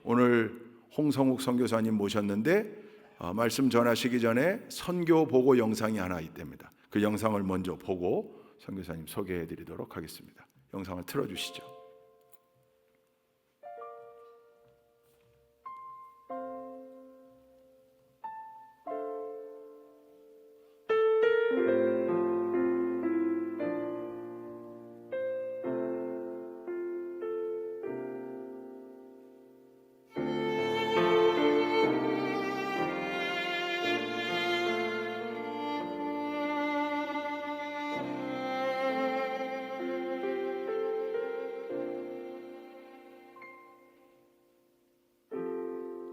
오늘 홍성욱 선교사님 모셨는데 말씀 전하시기 전에 선교 보고 영상이 하나 있답니다. 그 영상을 먼저 보고 선교사님 소개해 드리도록 하겠습니다. 영상을 틀어주시죠.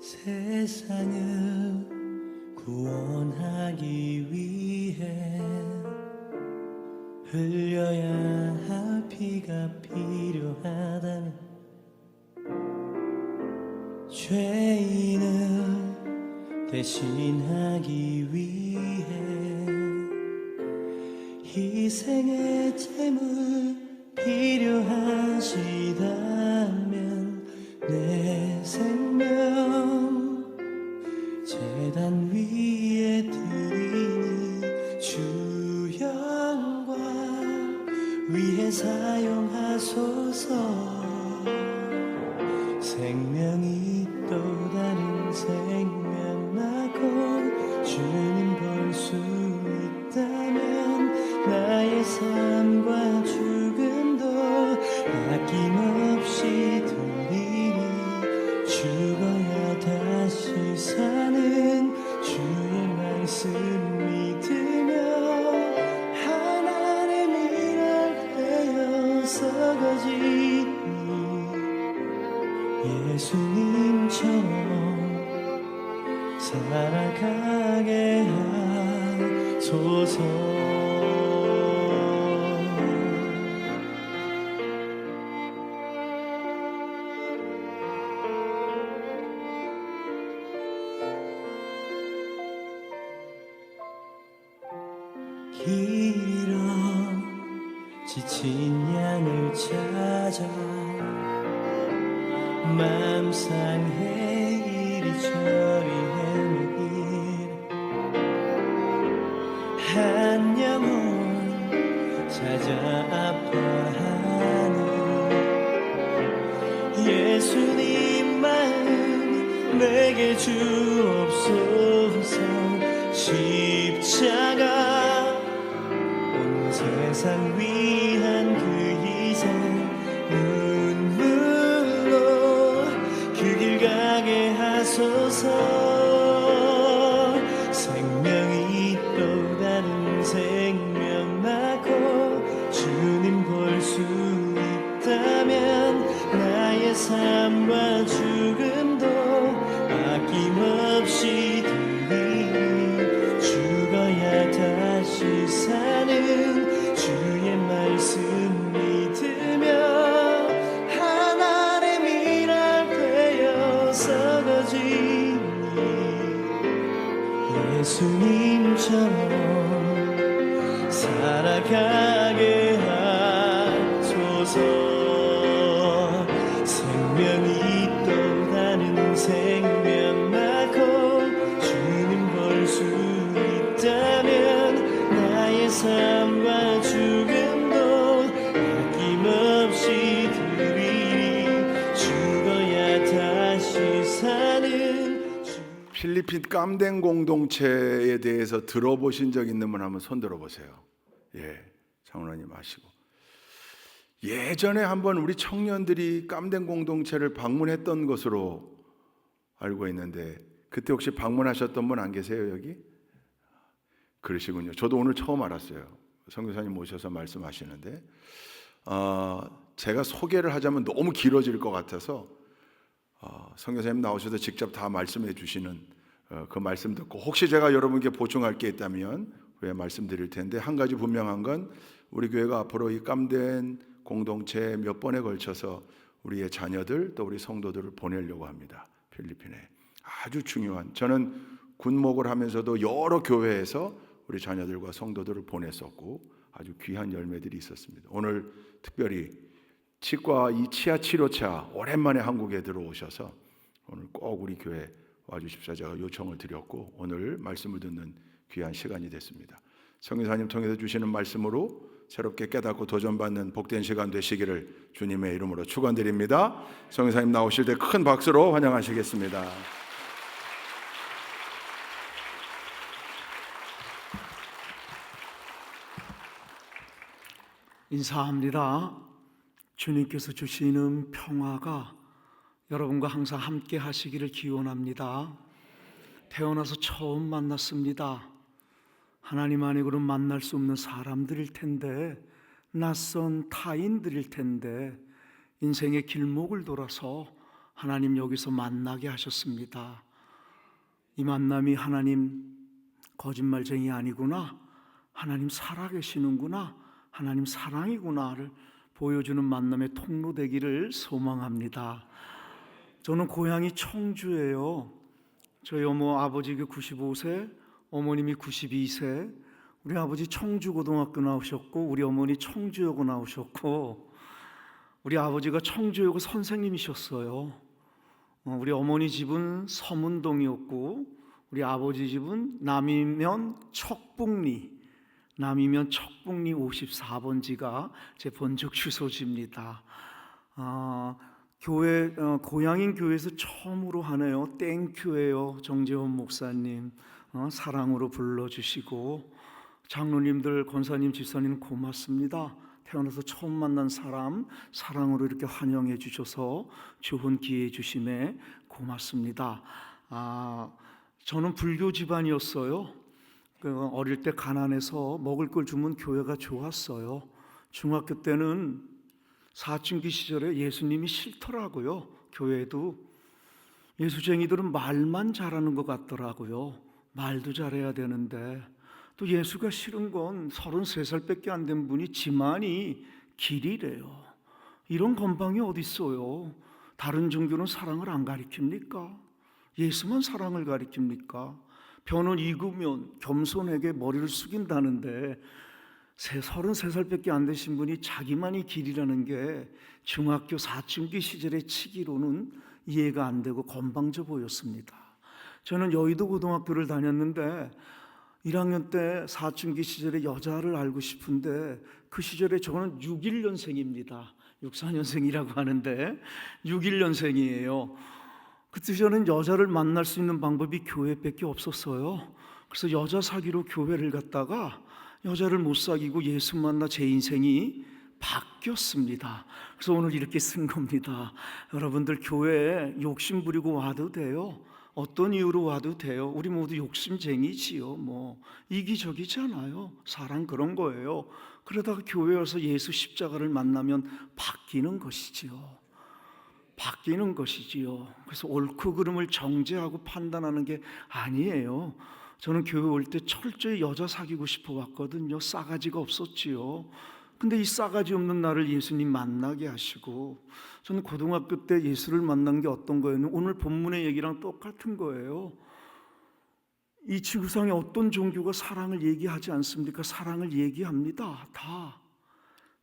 세상을 구원하기 위해 흘려야 할 피가 필요하다면 죄인을 대신하기 위해 희생의 제물 필요하시다면 내 생명 제단 위에 드리니 주 영광 위해 사용하소서. 생명이 또 다른 생명 낳고 주님 볼 수 있다면 나의 삶과 죽음도 아낌없이 드리니 죽어야 다시 사는 주의 말씀 믿으며 하나님의 일을 되어서 거지니 예수님처럼 살아가게 하소서. 길이로 지친 양을 찾아 맘 상해 이리저리 헤매길 한 영혼 찾아 아파하는 예수님 마음 내게 주옵소서. 십자가 온 세상 위한 그 희생 눈물로 그 길 가게 하소서. 생명이 또 다른 생명 낳고 주님 볼 수 있다면 나의 삶과 죽음도 아낌없이 드리니 죽어야 다시 사는 주의 말씀 믿으며 하나님의 일할 되어서 거지니 예수님처럼 살아가게 하소서. 생명이 또 다른 생명 낳고 주님 볼 수 있다면 나의 삶과 죽음도 아낌없이 드리니 죽어야 다시 사는 필리핀 깜댕 공동체에 대해서 들어보신 적 있는 분 한번 손 들어보세요. 예, 장로님 아시고. 예전에 한번 우리 청년들이 깜댕 공동체를 방문했던 것으로 알고 있는데 그때 혹시 방문하셨던 분 안 계세요 여기? 그러시군요. 저도 오늘 처음 알았어요. 선교사님 모셔서 말씀하시는데 제가 소개를 하자면 너무 길어질 것 같아서 선교사님 나오셔서 직접 다 말씀해 주시는 그 말씀 듣고 혹시 제가 여러분께 보충할 게 있다면 후에 말씀드릴 텐데 한 가지 분명한 건 우리 교회가 앞으로 이 깜댕 공동체에 몇 번에 걸쳐서 우리의 자녀들 또 우리 성도들을 보내려고 합니다. 필리핀에 아주 중요한, 저는 군목을 하면서도 여러 교회에서 우리 자녀들과 성도들을 보냈었고 아주 귀한 열매들이 있었습니다. 오늘 특별히 치과 이 치아 치료차 오랜만에 한국에 들어오셔서 꼭 우리 교회 와주십사 제가 요청을 드렸고 오늘 말씀을 듣는 귀한 시간이 됐습니다. 성교사님 통해서 주시는 말씀으로 새롭게 깨닫고 도전받는 복된 시간 되시기를 주님의 이름으로 축원드립니다. 성교사님 나오실 때 큰 박수로 환영하시겠습니다. 인사합니다. 주님께서 주시는 평화가 여러분과 항상 함께 하시기를 기원합니다. 태어나서 처음 만났습니다. 하나님 아니고는 만날 수 없는 사람들일 텐데, 낯선 타인들일 텐데, 인생의 길목을 돌아서 하나님 여기서 만나게 하셨습니다. 이 만남이 하나님 거짓말쟁이 아니구나, 하나님 살아계시는구나, 하나님 사랑이구나를 보여주는 만남의 통로 되기를 소망합니다. 저는 고향이 청주예요. 저희 아버지가 95세, 어머님이 92세. 우리 아버지 청주고등학교 나오셨고 우리 어머니 청주여고 나오셨고 우리 아버지가 청주여고 선생님이셨어요. 우리 어머니 집은 서문동이었고 우리 아버지 집은 남이면 척북리 54번지가 제 본적 주소지입니다. 고향인 교회에서 처음으로 하네요. 땡큐예요. 정재원 목사님 사랑으로 불러주시고 장로님들, 권사님, 집사님 고맙습니다. 태어나서 처음 만난 사람 사랑으로 이렇게 환영해 주셔서 좋은 기회 주심에 고맙습니다. 저는 불교 집안이었어요. 어릴 때 가난해서 먹을 걸 주면 교회가 좋았어요. 중학교 때는 사춘기 시절에 예수님이 싫더라고요. 교회도 예수쟁이들은 말만 잘하는 것 같더라고요. 말도 잘해야 되는데 또 예수가 싫은 건 33살밖에 안 된 분이 지만이 길이래요. 이런 건방이 어디 있어요? 다른 종교는 사랑을 안 가르칩니까? 예수만 사랑을 가르칩니까? 변은 익으면 겸손하게 머리를 숙인다는데 33살밖에 안 되신 분이 자기만이 길이라는 게 중학교 사춘기 시절의 치기로는 이해가 안 되고 건방져 보였습니다. 저는 여의도 고등학교를 다녔는데 1학년 때 사춘기 시절에 여자를 알고 싶은데 그 시절에 저는 61년생입니다. 64년생이라고 하는데 61년생이에요. 그때 저는 여자를 만날 수 있는 방법이 교회밖에 없었어요. 그래서 여자 사귀러 교회를 갔다가 여자를 못 사귀고 예수 만나 제 인생이 바뀌었습니다. 그래서 오늘 이렇게 쓴 겁니다. 여러분들 교회에 욕심 부리고 와도 돼요. 어떤 이유로 와도 돼요. 우리 모두 욕심쟁이지요. 이기적이잖아요. 사랑 그런 거예요. 그러다가 교회 와서 예수 십자가를 만나면 바뀌는 것이지요. 바뀌는 것이지요. 그래서 옳고 그름을 정죄하고 판단하는 게 아니에요. 저는 교회 올 때 철저히 여자 사귀고 싶어 왔거든요. 싸가지가 없었지요. 근데 이 싸가지 없는 나를 예수님 만나게 하시고 저는 고등학교 때 예수를 만난 게 어떤 거예요? 오늘 본문의 얘기랑 똑같은 거예요. 이 지구상에 어떤 종교가 사랑을 얘기하지 않습니까? 사랑을 얘기합니다. 다.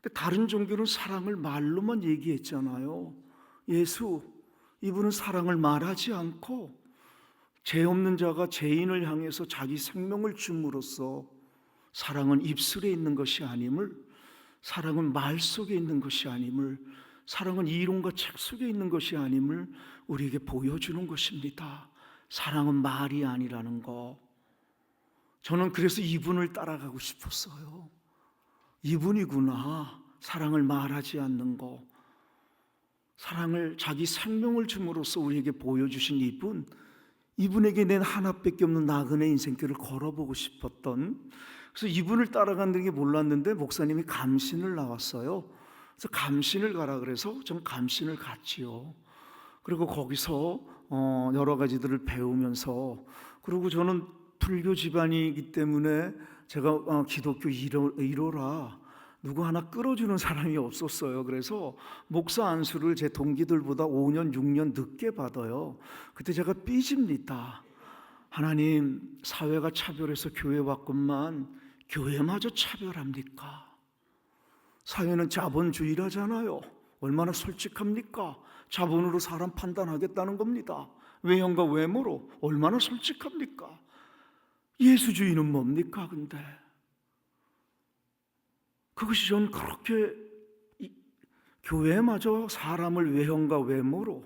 근데 다른 종교는 사랑을 말로만 얘기했잖아요. 예수, 이분은 사랑을 말하지 않고 죄 없는 자가 죄인을 향해서 자기 생명을 줌으로써 사랑은 입술에 있는 것이 아님을, 사랑은 말 속에 있는 것이 아님을, 사랑은 이론과 책 속에 있는 것이 아님을 우리에게 보여주는 것입니다. 사랑은 말이 아니라는 거. 저는 그래서 이분을 따라가고 싶었어요. 이분이구나. 사랑을 말하지 않는 거. 사랑을 자기 생명을 줌으로써 우리에게 보여주신 이분에게 낸 하나밖에 없는 나그네 인생길을 걸어보고 싶었던, 그래서 이분을 따라가는 게 몰랐는데 목사님이 감신을 나왔어요. 그래서 감신을 가라 그래서 전 감신을 갔지요. 그리고 거기서 여러 가지들을 배우면서, 그리고 저는 불교 집안이기 때문에 제가 기독교 1호라 누구 하나 끌어주는 사람이 없었어요. 그래서 목사 안수를 제 동기들보다 5년, 6년 늦게 받아요. 그때 제가 삐집니다. 하나님, 사회가 차별해서 교회 왔건만 교회마저 차별합니까? 사회는 자본주의라잖아요. 얼마나 솔직합니까? 자본으로 사람 판단하겠다는 겁니다. 외형과 외모로. 얼마나 솔직합니까? 예수주의는 뭡니까? 근데 그것이 전 그렇게 교회마저 사람을 외형과 외모로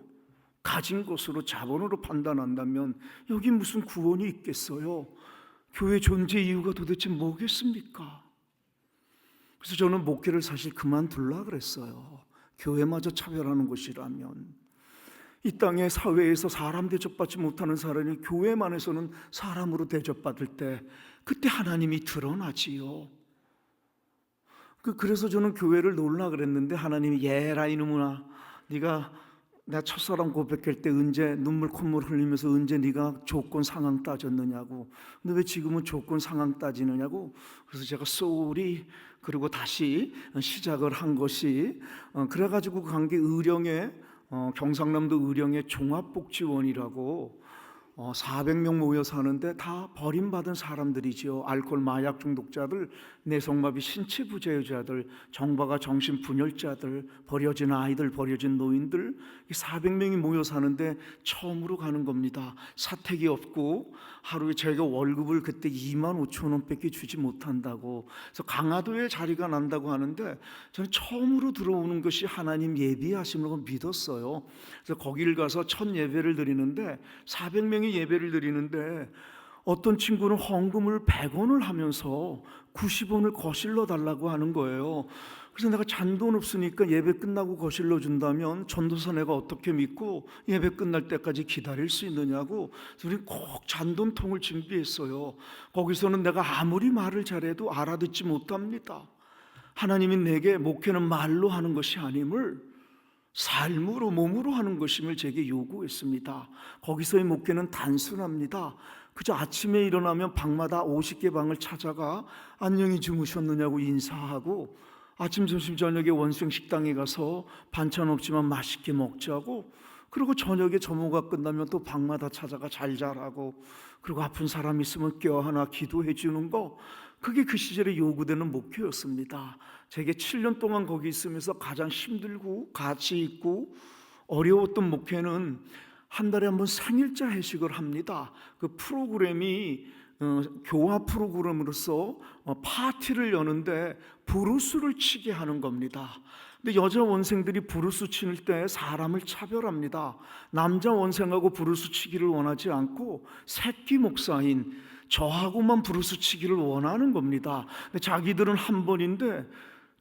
가진 것으로 자본으로 판단한다면 여기 무슨 구원이 있겠어요? 교회 존재 이유가 도대체 뭐겠습니까? 그래서 저는 목회를 사실 그만둘라 그랬어요. 교회마저 차별하는 것이라면 이 땅의 사회에서 사람 대접받지 못하는 사람이 교회만에서는 사람으로 대접받을 때 그때 하나님이 드러나지요. 그래서 저는 교회를 놓으려 그랬는데 하나님이 얘라 이놈아, 네가 내 첫사랑 고백할 때 언제 눈물 콧물 흘리면서 언제 네가 조건 상황 따졌느냐고. 근데 왜 지금은 조건 상황 따지느냐고. 그래서 제가 쏘리 그리고 다시 시작을 한 것이 그래가지고 간 게 의령의 경상남도 의령의 종합복지원이라고 400명 모여 사는데 다 버림받은 사람들이지요. 알코올 마약 중독자들, 내성마비 신체 부재자들, 정박아 정신분열자들, 버려진 아이들, 버려진 노인들, 400명이 모여 사는데 처음으로 가는 겁니다. 사택이 없고 하루에 제가 월급을 그때 25,000원밖에 주지 못한다고. 그래서 강화도에 자리가 난다고 하는데 저는 처음으로 들어오는 것이 하나님 예비하심을 믿었어요. 그래서 거기를 가서 첫 예배를 드리는데 400명이 예배를 드리는데 어떤 친구는 헌금을 100원을 하면서 90원을 거실러 달라고 하는 거예요. 그래서 내가 잔돈 없으니까 예배 끝나고 거실러 준다면 전도사 내가 어떻게 믿고 예배 끝날 때까지 기다릴 수 있느냐고. 그래서 우리는 꼭 잔돈통을 준비했어요. 거기서는 내가 아무리 말을 잘해도 알아듣지 못합니다. 하나님이 내게 목회는 말로 하는 것이 아님을 삶으로 몸으로 하는 것임을 제게 요구했습니다. 거기서의 목회는 단순합니다. 그저 아침에 일어나면 방마다 50개 방을 찾아가 안녕히 주무셨느냐고 인사하고 아침 점심 저녁에 원수형 식당에 가서 반찬 없지만 맛있게 먹자고, 그리고 저녁에 점호가 끝나면 또 방마다 찾아가 잘 자라고, 그리고 아픈 사람 있으면 껴안아 기도해 주는 거, 그게 그 시절에 요구되는 목회였습니다. 제게 7년 동안 거기 있으면서 가장 힘들고 가치 있고 어려웠던 목회는 한 달에 한 번 생일자 회식을 합니다. 그 프로그램이 교화 프로그램으로서 파티를 여는데 브루스를 치게 하는 겁니다. 근데 여자 원생들이 브루스 치는 때 사람을 차별합니다. 남자 원생하고 브루스 치기를 원하지 않고 새끼 목사인 저하고만 브루스 치기를 원하는 겁니다. 근데 자기들은 한 번인데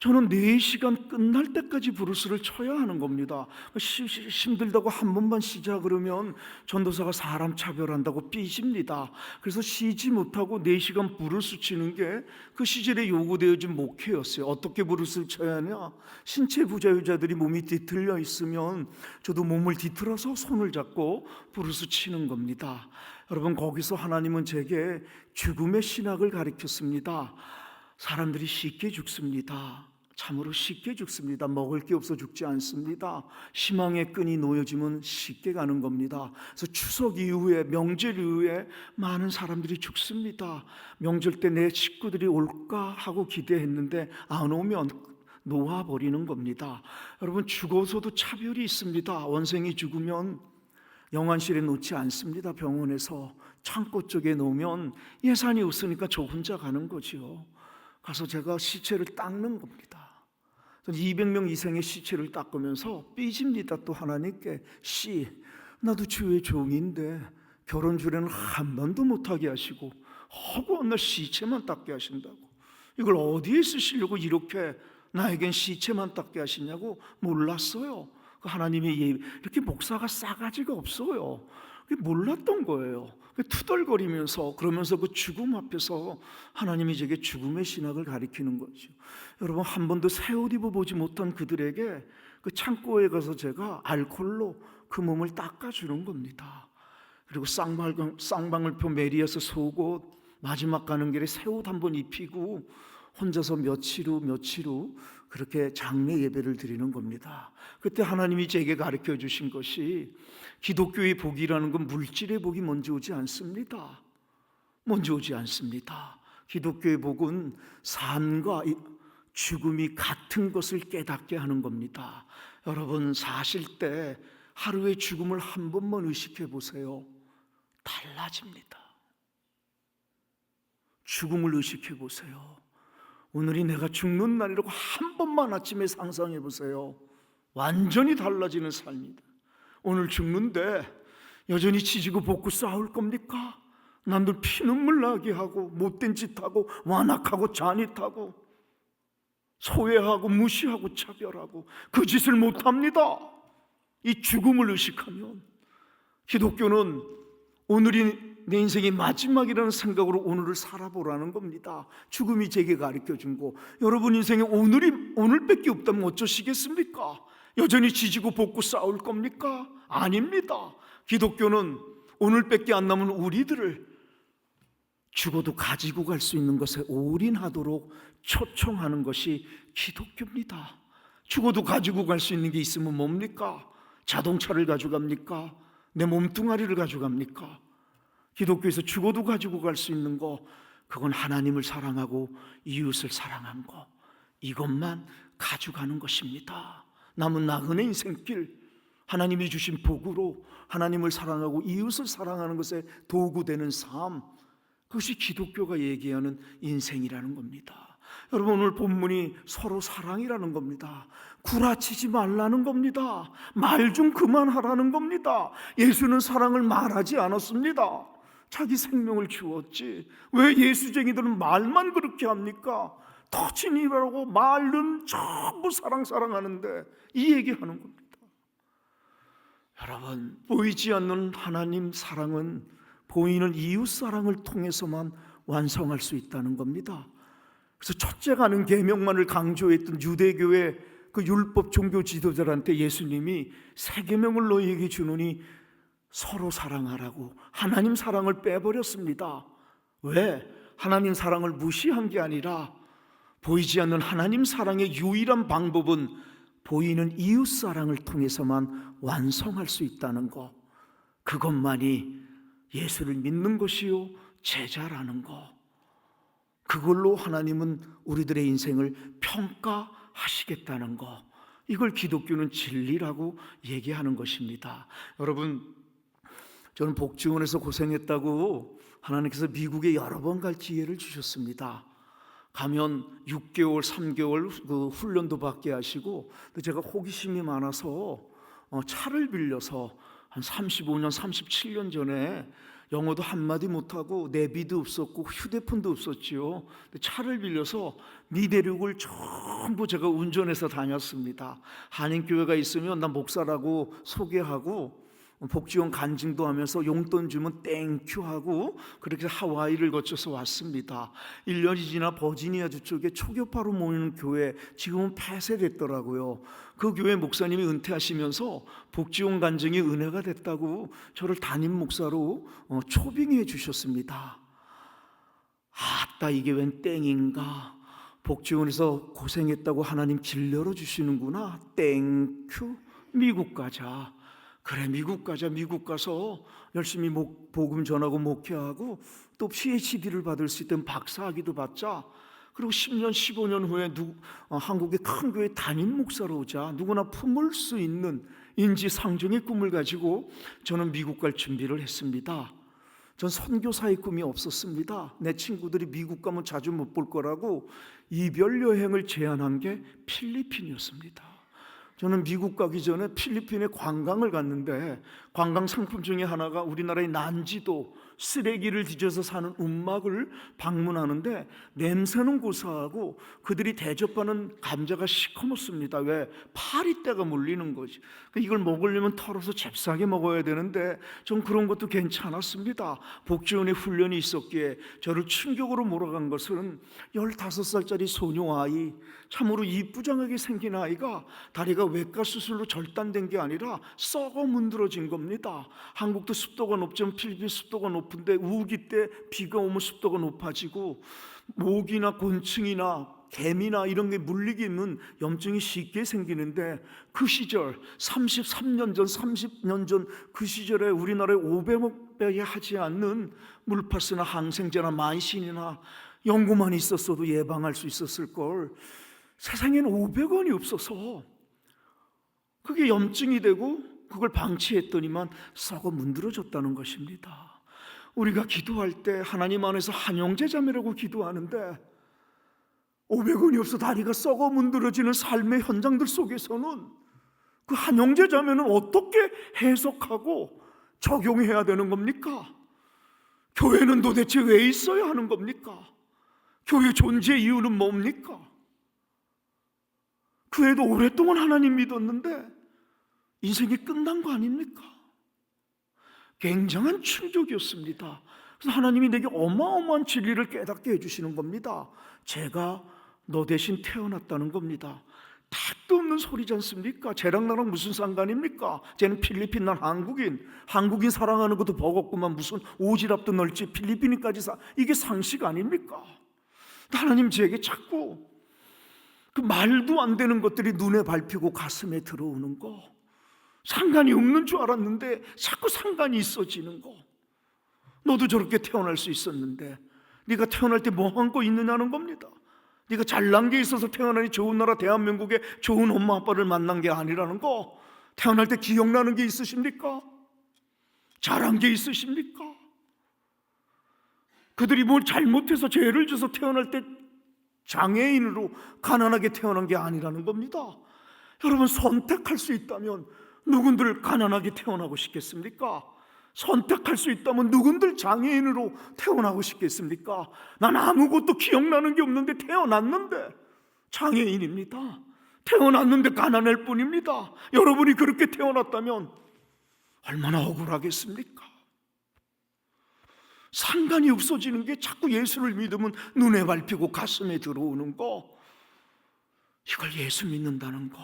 저는 4시간 끝날 때까지 브루스를 쳐야 하는 겁니다. 힘들다고 한 번만 쉬자 그러면 전도사가 사람 차별한다고 삐집니다. 그래서 쉬지 못하고 4시간 브루스 치는 게 그 시절에 요구되어진 목회였어요. 어떻게 브루스를 쳐야 하냐? 신체 부자유자들이 몸이 뒤틀려 있으면 저도 몸을 뒤틀어서 손을 잡고 브루스 치는 겁니다. 여러분, 거기서 하나님은 제게 죽음의 신학을 가르쳤습니다. 사람들이 쉽게 죽습니다. 참으로 쉽게 죽습니다. 먹을 게 없어 죽지 않습니다. 희망의 끈이 놓여지면 쉽게 가는 겁니다. 그래서 추석 이후에, 명절 이후에 많은 사람들이 죽습니다. 명절 때 내 식구들이 올까 하고 기대했는데 안 오면 놓아버리는 겁니다. 여러분, 죽어서도 차별이 있습니다. 원생이 죽으면 영안실에 놓지 않습니다. 병원에서 창고 쪽에 놓으면 예산이 없으니까 저 혼자 가는 거지요. 가서 제가 시체를 닦는 겁니다. 200명 이상의 시체를 닦으면서 삐집니다. 또 하나님께, 씨, 나도 주의 종인데 결혼 주례는 한 번도 못하게 하시고 허구한 날 시체만 닦게 하신다고. 이걸 어디에 쓰시려고 이렇게 나에겐 시체만 닦게 하시냐고 몰랐어요. 하나님의 이렇게 목사가 싸가지가 없어요. 몰랐던 거예요. 투덜거리면서, 그러면서 그 죽음 앞에서 하나님이 제게 죽음의 신학을 가리키는 거죠. 여러분, 한 번도 새 옷 입어보지 못한 그들에게 그 창고에 가서 제가 알코올로 그 몸을 닦아주는 겁니다. 그리고 쌍방울표 메리에서 속옷, 마지막 가는 길에 새 옷 한 번 입히고 혼자서 며칠 후 그렇게 장례 예배를 드리는 겁니다. 그때 하나님이 제게 가르쳐 주신 것이, 기독교의 복이라는 건 물질의 복이 먼저 오지 않습니다. 먼저 오지 않습니다. 기독교의 복은 삶과 죽음이 같은 것을 깨닫게 하는 겁니다. 여러분 사실 때 하루의 죽음을 한 번만 의식해 보세요. 달라집니다. 죽음을 의식해 보세요. 오늘이 내가 죽는 날이라고 한 번만 아침에 상상해 보세요. 완전히 달라지는 삶이다. 오늘 죽는데 여전히 지지고 볶고 싸울 겁니까? 남들 피눈물 나게 하고 못된 짓 하고 완악하고 잔인하고 소외하고 무시하고 차별하고 그 짓을 못합니다. 이 죽음을 의식하면 기독교는 오늘이 내 인생의 마지막이라는 생각으로 오늘을 살아보라는 겁니다. 죽음이 제게 가르쳐준 거. 여러분 인생에 오늘밖에 없다면 어쩌시겠습니까? 여전히 지지고 볶고 싸울 겁니까? 아닙니다. 기독교는 오늘밖에 안 남은 우리들을 죽어도 가지고 갈 수 있는 것에 올인하도록 초청하는 것이 기독교입니다. 죽어도 가지고 갈 수 있는 게 있으면 뭡니까? 자동차를 가져갑니까? 내 몸뚱아리를 가져갑니까? 기독교에서 죽어도 가지고 갈 수 있는 거, 그건 하나님을 사랑하고 이웃을 사랑한 거, 이것만 가져가는 것입니다. 남은 나그네 인생길, 하나님이 주신 복으로 하나님을 사랑하고 이웃을 사랑하는 것에 도구되는 삶, 그것이 기독교가 얘기하는 인생이라는 겁니다. 여러분 오늘 본문이 서로 사랑이라는 겁니다. 구라치지 말라는 겁니다. 말 좀 그만하라는 겁니다. 예수는 사랑을 말하지 않았습니다. 자기 생명을 주었지. 왜 예수쟁이들은 말만 그렇게 합니까? 터치니라고 말은 전부 사랑하는데 이 얘기하는 겁니다. 여러분 보이지 않는 하나님 사랑은 보이는 이웃 사랑을 통해서만 완성할 수 있다는 겁니다. 그래서 첫째 가는 계명만을 강조했던 유대교의 그 율법 종교 지도자들한테 예수님이 세 계명을 너희에게 주노니 서로 사랑하라고 하나님 사랑을 빼버렸습니다. 왜? 하나님 사랑을 무시한 게 아니라 보이지 않는 하나님 사랑의 유일한 방법은 보이는 이웃 사랑을 통해서만 완성할 수 있다는 것, 그것만이 예수를 믿는 것이요 제자라는 것, 그걸로 하나님은 우리들의 인생을 평가하시겠다는 것, 이걸 기독교는 진리라고 얘기하는 것입니다. 여러분 저는 복지원에서 고생했다고 하나님께서 미국에 여러 번 갈 기회를 주셨습니다. 가면 6개월, 3개월 그 훈련도 받게 하시고, 제가 호기심이 많아서 차를 빌려서 한 35년, 37년 전에 영어도 한마디 못하고 내비도 없었고 휴대폰도 없었지요. 차를 빌려서 미대륙을 전부 제가 운전해서 다녔습니다. 한인교회가 있으면 나 목사라고 소개하고 복지원 간증도 하면서 용돈 주면 땡큐 하고 그렇게 하와이를 거쳐서 왔습니다. 1년이 지나 버지니아주 쪽에 초교파로 모이는 교회, 지금은 폐쇄됐더라고요. 그 교회 목사님이 은퇴하시면서 복지원 간증이 은혜가 됐다고 저를 담임 목사로 초빙해 주셨습니다. 아따 이게 웬 땡인가, 복지원에서 고생했다고 하나님 길 열어주시는구나, 땡큐, 미국 가자. 그래 미국 가자. 미국 가서 열심히 복음 전하고 목회하고 또 PhD를 받을 수 있다면 박사학위도 받자. 그리고 10년 15년 후에 한국의 큰 교회 담임 목사로 오자. 누구나 품을 수 있는 인지상정의 꿈을 가지고 저는 미국 갈 준비를 했습니다. 전 선교사의 꿈이 없었습니다. 내 친구들이 미국 가면 자주 못 볼 거라고 이별 여행을 제안한 게 필리핀이었습니다. 저는 미국 가기 전에 필리핀에 관광을 갔는데 관광 상품 중에 하나가 우리나라의 난지도, 쓰레기를 뒤져서 사는 움막을 방문하는데 냄새는 고소하고 그들이 대접하는 감자가 시커멓습니다. 왜? 파리떼가 물리는 거지. 이걸 먹으려면 털어서 잽싸게 먹어야 되는데 전 그런 것도 괜찮았습니다. 복지원에 훈련이 있었기에 저를 충격으로 몰아간 것은 15살짜리 소녀 아이, 참으로 이쁘장하게 생긴 아이가 다리가 외과 수술로 절단된 게 아니라 썩어 문드러진 겁니다. 한국도 습도가 높지만 필리핀 습도가 높은데 우기 때 비가 오면 습도가 높아지고 모기나 곤충이나 개미나 이런 게 물리기는 염증이 쉽게 생기는데 그 시절 33년 전 30년 전 그 시절에 우리나라에 500억 배에 하지 않는 물파스나 항생제나 만신이나 연고만 있었어도 예방할 수 있었을 걸. 세상에는 500원이 없어서 그게 염증이 되고 그걸 방치했더니만 썩어 문드러졌다는 것입니다. 우리가 기도할 때 하나님 안에서 한영제자매라고 기도하는데 500원이 없어 다리가 썩어 문드러지는 삶의 현장들 속에서는 그 한영제자매는 어떻게 해석하고 적용해야 되는 겁니까? 교회는 도대체 왜 있어야 하는 겁니까? 교회 존재 이유는 뭡니까? 그 애도 오랫동안 하나님 믿었는데 인생이 끝난 거 아닙니까? 굉장한 충격이었습니다. 그래서 하나님이 내게 어마어마한 진리를 깨닫게 해주시는 겁니다. 제가 너 대신 태어났다는 겁니다. 택도 없는 소리지 않습니까? 쟤랑 나랑 무슨 상관입니까? 쟤는 필리핀, 난 한국인. 한국인 사랑하는 것도 버겁구만 무슨 오지랖도 넓지 필리핀까지 이게 상식 아닙니까? 하나님 제게 자꾸 그 말도 안 되는 것들이 눈에 밟히고 가슴에 들어오는 거, 상관이 없는 줄 알았는데 자꾸 상관이 있어지는 거. 너도 저렇게 태어날 수 있었는데 네가 태어날 때 뭐 한 거 있느냐는 겁니다. 네가 잘난 게 있어서 태어나니 좋은 나라 대한민국에 좋은 엄마 아빠를 만난 게 아니라는 거. 태어날 때 기억나는 게 있으십니까? 잘한 게 있으십니까? 그들이 뭘 잘못해서 죄를 져서 태어날 때 장애인으로 가난하게 태어난 게 아니라는 겁니다. 여러분, 선택할 수 있다면 누군들 가난하게 태어나고 싶겠습니까? 선택할 수 있다면 누군들 장애인으로 태어나고 싶겠습니까? 난 아무것도 기억나는 게 없는데 태어났는데 장애인입니다. 태어났는데 가난할 뿐입니다. 여러분이 그렇게 태어났다면 얼마나 억울하겠습니까? 상관이 없어지는 게 자꾸 예수를 믿으면 눈에 밟히고 가슴에 들어오는 거, 이걸 예수 믿는다는 거,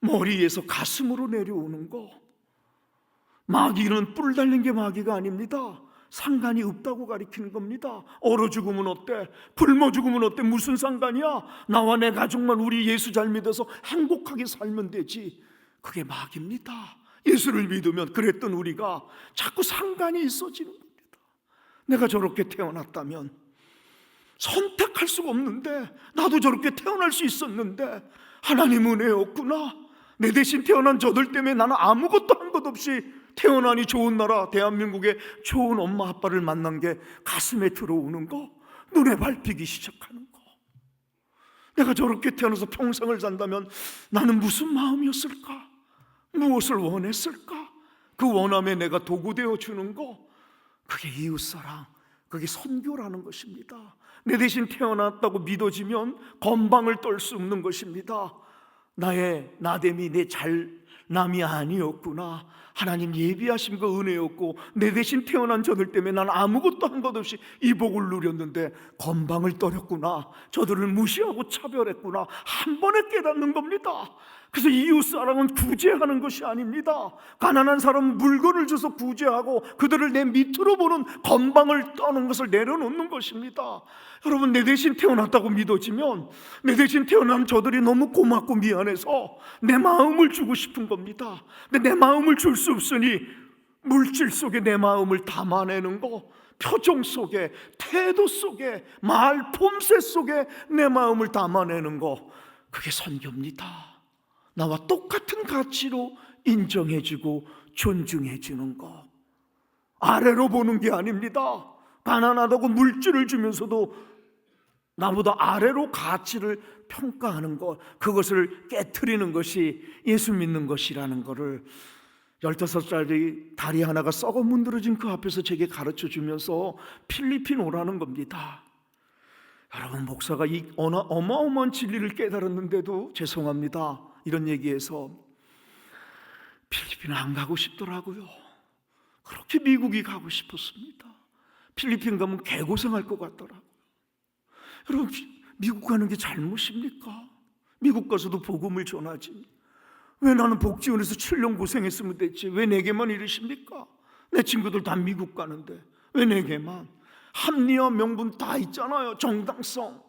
머리에서 가슴으로 내려오는 거. 마귀는 뿔 달린 게 마귀가 아닙니다. 상관이 없다고 가리키는 겁니다. 얼어 죽으면 어때? 굶어 죽으면 어때? 무슨 상관이야? 나와 내 가족만 우리 예수 잘 믿어서 행복하게 살면 되지. 그게 마귀입니다. 예수를 믿으면 그랬던 우리가 자꾸 상관이 있어지는 겁니다. 내가 저렇게 태어났다면 선택할 수가 없는데, 나도 저렇게 태어날 수 있었는데 하나님 은혜였구나. 내 대신 태어난 저들 때문에 나는 아무것도 한 것 없이 태어나니 좋은 나라 대한민국에 좋은 엄마 아빠를 만난 게 가슴에 들어오는 거, 눈에 밟히기 시작하는 거. 내가 저렇게 태어나서 평생을 산다면 나는 무슨 마음이었을까? 무엇을 원했을까? 그 원함에 내가 도구되어 주는 거, 그게 이웃사랑, 그게 선교라는 것입니다. 내 대신 태어났다고 믿어지면 건방을 떨 수 없는 것입니다. 나의 나됨이 내 잘남이 아니었구나. 하나님 예비하신 거 은혜였고 내 대신 태어난 저들 때문에 난 아무것도 한 것 없이 이 복을 누렸는데 건방을 떨었구나. 저들을 무시하고 차별했구나. 한 번에 깨닫는 겁니다. 그래서 이웃사랑은 구제하는 것이 아닙니다. 가난한 사람은 물건을 줘서 구제하고 그들을 내 밑으로 보는 건방을 떠는 것을 내려놓는 것입니다. 여러분, 내 대신 태어났다고 믿어지면 내 대신 태어난 저들이 너무 고맙고 미안해서 내 마음을 주고 싶은 겁니다. 근데 내 마음을 줄 수 없으니 물질 속에 내 마음을 담아내는 거, 표정 속에, 태도 속에, 말 폼새 속에 내 마음을 담아내는 거, 그게 선교입니다. 나와 똑같은 가치로 인정해주고 존중해주는 거, 아래로 보는 게 아닙니다. 가난하다고 물질을 주면서도 나보다 아래로 가치를 평가하는 것, 그것을 깨트리는 것이 예수 믿는 것이라는 것을 15살짜리 다리 하나가 썩어 문드러진 그 앞에서 제게 가르쳐 주면서 필리핀 오라는 겁니다. 여러분, 목사가 이 어마어마한 진리를 깨달았는데도 죄송합니다, 이런 얘기해서 필리핀 안 가고 싶더라고요. 그렇게 미국이 가고 싶었습니다. 필리핀 가면 개고생할 것 같더라고요. 여러분, 미국 가는 게 잘못입니까? 미국 가서도 복음을 전하지. 왜 나는 복지원에서 7년 고생했으면 됐지, 왜 내게만 이러십니까? 내 친구들 다 미국 가는데 왜 내게만? 합리화 명분 다 있잖아요. 정당성.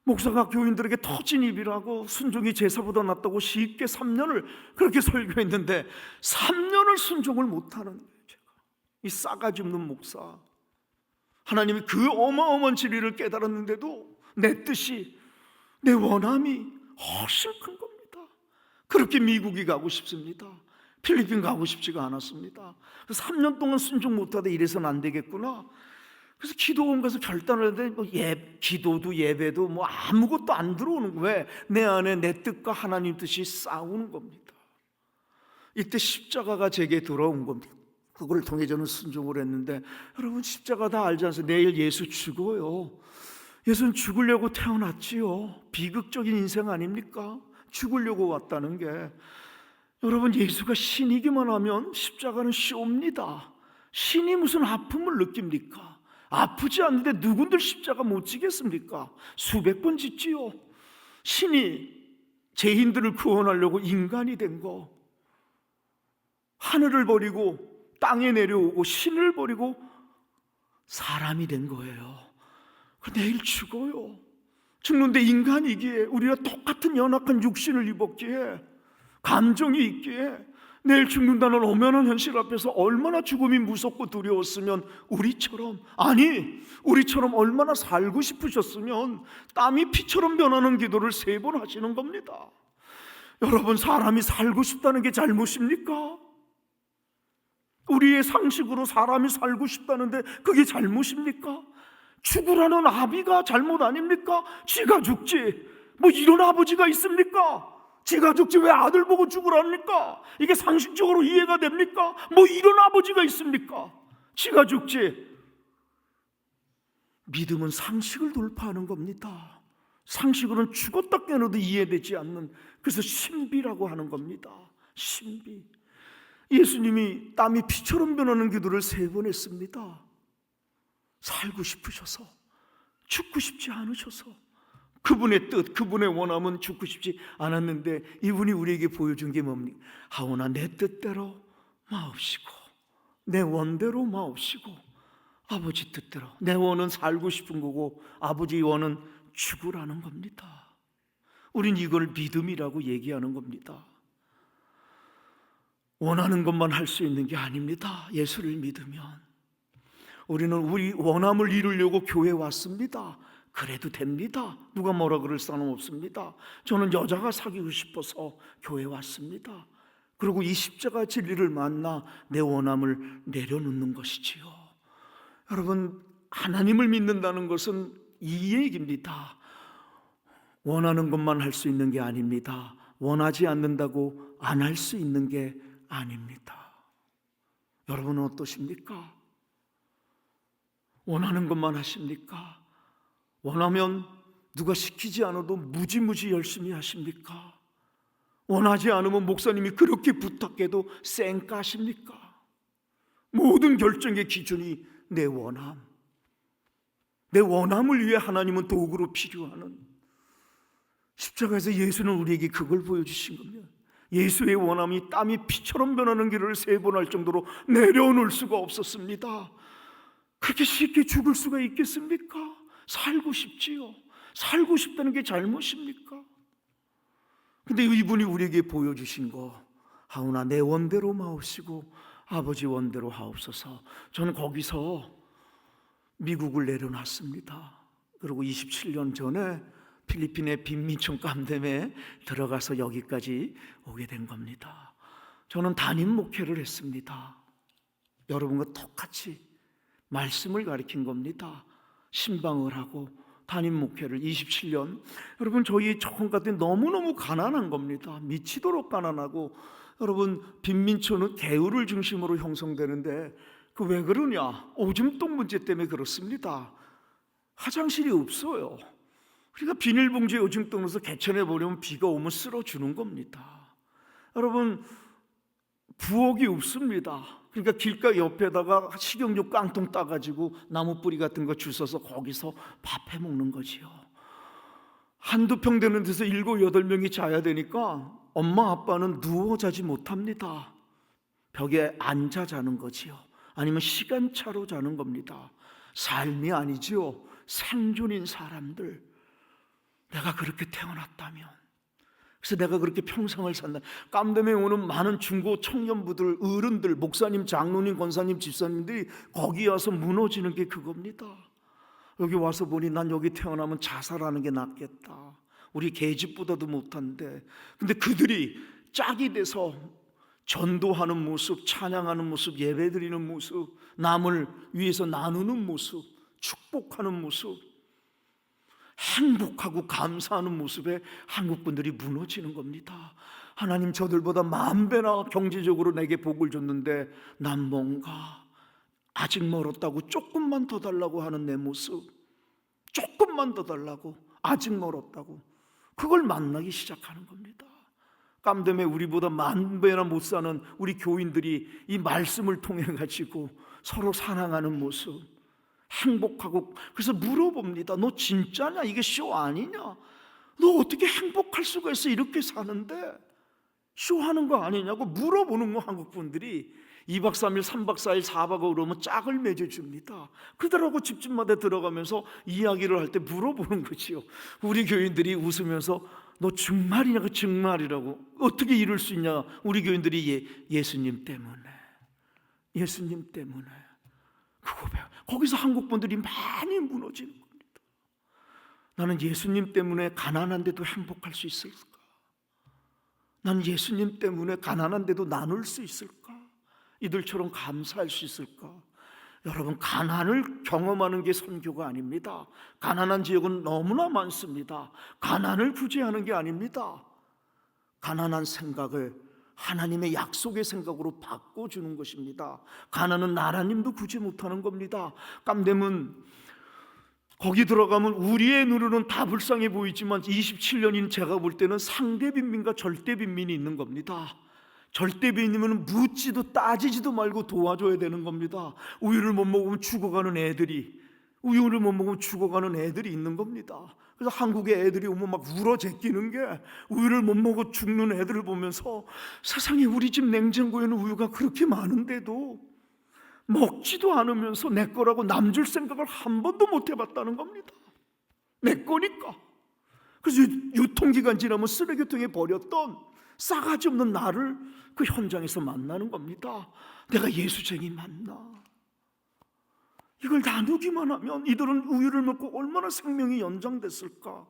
목사가 교인들에게 터진 입이라고 순종이 제사보다 낫다고 쉽게 3년을 그렇게 설교했는데 3년을 순종을 못하는 거예요. 제가 이 싸가지 없는 목사. 하나님이 그 어마어마한 진리를 깨달았는데도 내 뜻이, 내 원함이 훨씬 큰 겁니다. 그렇게 미국이 가고 싶습니다. 필리핀 가고 싶지가 않았습니다. 그래서 3년 동안 순종 못하다 이래서는 안 되겠구나. 그래서 기도원 가서 결단을 했는데 뭐 기도도 예배도 뭐 아무것도 안 들어오는 거예요. 왜? 내 안에 내 뜻과 하나님 뜻이 싸우는 겁니다. 이때 십자가가 제게 돌아온 겁니다. 그걸 통해 저는 순종을 했는데, 여러분 십자가 다 알지 않습니까? 내일 예수 죽어요. 예수는 죽으려고 태어났지요. 비극적인 인생 아닙니까? 죽으려고 왔다는 게. 여러분, 예수가 신이기만 하면 십자가는 쇼입니다. 신이 무슨 아픔을 느낍니까? 아프지 않는데 누군들 십자가 못 지겠습니까? 수백 번 짓지요. 신이 죄인들을 구원하려고 인간이 된 거, 하늘을 버리고 땅에 내려오고 신을 버리고 사람이 된 거예요. 내일 죽어요. 죽는데 인간이기에, 우리가 똑같은 연약한 육신을 입었기에, 감정이 있기에 내일 죽는다는 엄연한 현실 앞에서 얼마나 죽음이 무섭고 두려웠으면 우리처럼 얼마나 살고 싶으셨으면 땀이 피처럼 변하는 기도를 3번 하시는 겁니다. 여러분, 사람이 살고 싶다는 게 잘못입니까? 우리의 상식으로 사람이 살고 싶다는데 그게 잘못입니까? 죽으라는 아비가 잘못 아닙니까? 지가 죽지, 뭐 이런 아버지가 있습니까? 지가 죽지 왜 아들 보고 죽으랍니까? 이게 상식적으로 이해가 됩니까? 뭐 이런 아버지가 있습니까? 지가 죽지. 믿음은 상식을 돌파하는 겁니다. 상식으로는 죽었다 깨어나도 이해되지 않는, 그래서 신비라고 하는 겁니다. 신비. 예수님이 땀이 피처럼 변하는 기도를 3번 했습니다. 살고 싶으셔서, 죽고 싶지 않으셔서. 그분의 뜻, 그분의 원함은 죽고 싶지 않았는데 이분이 우리에게 보여준 게 뭡니까? 하오나 내 뜻대로 마옵시고 내 원대로 마옵시고. 아버지 뜻대로. 내 원은 살고 싶은 거고 아버지 원은 죽으라는 겁니다. 우린 이걸 믿음이라고 얘기하는 겁니다. 원하는 것만 할 수 있는 게 아닙니다. 예수를 믿으면. 우리는 우리 원함을 이루려고 교회에 왔습니다. 그래도 됩니다. 누가 뭐라 그럴 사람 없습니다. 저는 여자가 사귀고 싶어서 교회에 왔습니다. 그리고 이 십자가 진리를 만나 내 원함을 내려놓는 것이지요. 여러분, 하나님을 믿는다는 것은 이 얘기입니다. 원하는 것만 할 수 있는 게 아닙니다. 원하지 않는다고 안 할 수 있는 게 아닙니다. 여러분은 어떠십니까? 원하는 것만 하십니까? 원하면 누가 시키지 않아도 무지무지 열심히 하십니까? 원하지 않으면 목사님이 그렇게 부탁해도 쌩까십니까? 모든 결정의 기준이 내 원함. 내 원함을 위해 하나님은 도구로 필요하는, 십자가에서 예수는 우리에게 그걸 보여주신 겁니다. 예수의 원함이 땀이 피처럼 변하는 길을 3번 할 정도로 내려놓을 수가 없었습니다. 그렇게 쉽게 죽을 수가 있겠습니까? 살고 싶지요. 살고 싶다는 게 잘못입니까? 근데 이분이 우리에게 보여주신 거, 하오나 내 원대로 마옵시고 아버지 원대로 하옵소서. 저는 거기서 미국을 내려놨습니다. 그리고 27년 전에 필리핀의 빈민촌 감담에 들어가서 여기까지 오게 된 겁니다. 저는 담임 목회를 했습니다. 여러분과 똑같이 말씀을 가르친 겁니다. 신방을 하고 담임 목회를 27년. 여러분, 저희 조금 같은 너무너무 가난한 겁니다. 미치도록 가난하고. 여러분, 빈민촌은 개울을 중심으로 형성되는데 그 왜 그러냐? 오줌똥 문제 때문에 그렇습니다. 화장실이 없어요. 그러니까 비닐봉지에 오줌똥 넣어서 개천에 버리면 비가 오면 쓸어주는 겁니다. 여러분, 부엌이 없습니다. 그러니까 길가 옆에다가 식용유 깡통 따가지고 나무 뿌리 같은 거 주워서 거기서 밥 해먹는 거지요. 한두 평 되는 데서 7, 8명이 자야 되니까 엄마 아빠는 누워 자지 못합니다. 벽에 앉아 자는 거지요. 아니면 시간차로 자는 겁니다. 삶이 아니지요. 생존인 사람들. 내가 그렇게 태어났다면, 그래서 내가 그렇게 평생을 산다. 깜담에 오는 많은 중고 청년부들, 어른들, 목사님, 장로님, 권사님, 집사님들이 거기 와서 무너지는 게 그겁니다. 여기 와서 보니 난 여기 태어나면 자살하는 게 낫겠다. 우리 계집보다도 못한데. 근데 그들이 짝이 돼서 전도하는 모습, 찬양하는 모습, 예배드리는 모습, 남을 위해서 나누는 모습, 축복하는 모습, 행복하고 감사하는 모습에 한국 분들이 무너지는 겁니다. 하나님, 저들보다 10,000배나 경제적으로 내게 복을 줬는데 난 뭔가 아직 멀었다고 조금만 더 달라고 하는 내 모습, 조금만 더 달라고, 아직 멀었다고, 그걸 만나기 시작하는 겁니다. 깜대매 우리보다 10,000배나 못 사는 우리 교인들이 이 말씀을 통해 가지고 서로 사랑하는 모습, 행복하고, 그래서 물어봅니다. 너 진짜냐? 이게 쇼 아니냐? 너 어떻게 행복할 수가 있어? 이렇게 사는데 쇼하는 거 아니냐고 물어보는 거. 한국 분들이 2박 3일, 3박 4일, 4박 그러면 짝을 맺어줍니다. 그들하고 집집마다 들어가면서 이야기를 할 때 물어보는 거지요. 우리 교인들이 웃으면서 너 정말이냐? 그 정말이라고. 어떻게 이럴 수 있냐? 우리 교인들이 예수님 때문에, 예수님 때문에. 그 고백. 거기서 한국 분들이 많이 무너지는 겁니다. 나는 예수님 때문에 가난한데도 행복할 수 있을까? 난 예수님 때문에 가난한데도 나눌 수 있을까? 이들처럼 감사할 수 있을까? 여러분, 가난을 경험하는 게 선교가 아닙니다. 가난한 지역은 너무나 많습니다. 가난을 구제하는 게 아닙니다. 가난한 생각을 하나님의 약속의 생각으로 바꿔주는 것입니다. 가난은 나라님도 구제 못하는 겁니다. 깜대문 거기 들어가면 우리의 눈으로는 다 불쌍해 보이지만 27년인 제가 볼 때는 상대 빈민과 절대 빈민이 있는 겁니다. 절대 빈민은 묻지도 따지지도 말고 도와줘야 되는 겁니다. 우유를 못 먹으면 죽어가는 애들이, 우유를 못 먹으면 죽어가는 애들이 있는 겁니다. 그래서 한국의 애들이 오면 막 울어 제끼는 게, 우유를 못 먹어 죽는 애들을 보면서 세상에 우리 집 냉장고에는 우유가 그렇게 많은데도 먹지도 않으면서 내 거라고 남줄 생각을 한 번도 못 해봤다는 겁니다. 내 거니까. 그래서 유통기간 지나면 쓰레기통에 버렸던 싸가지 없는 나를 그 현장에서 만나는 겁니다. 내가 예수쟁이 맞나? 이걸 나누기만 하면 이들은 우유를 먹고 얼마나 생명이 연장됐을까?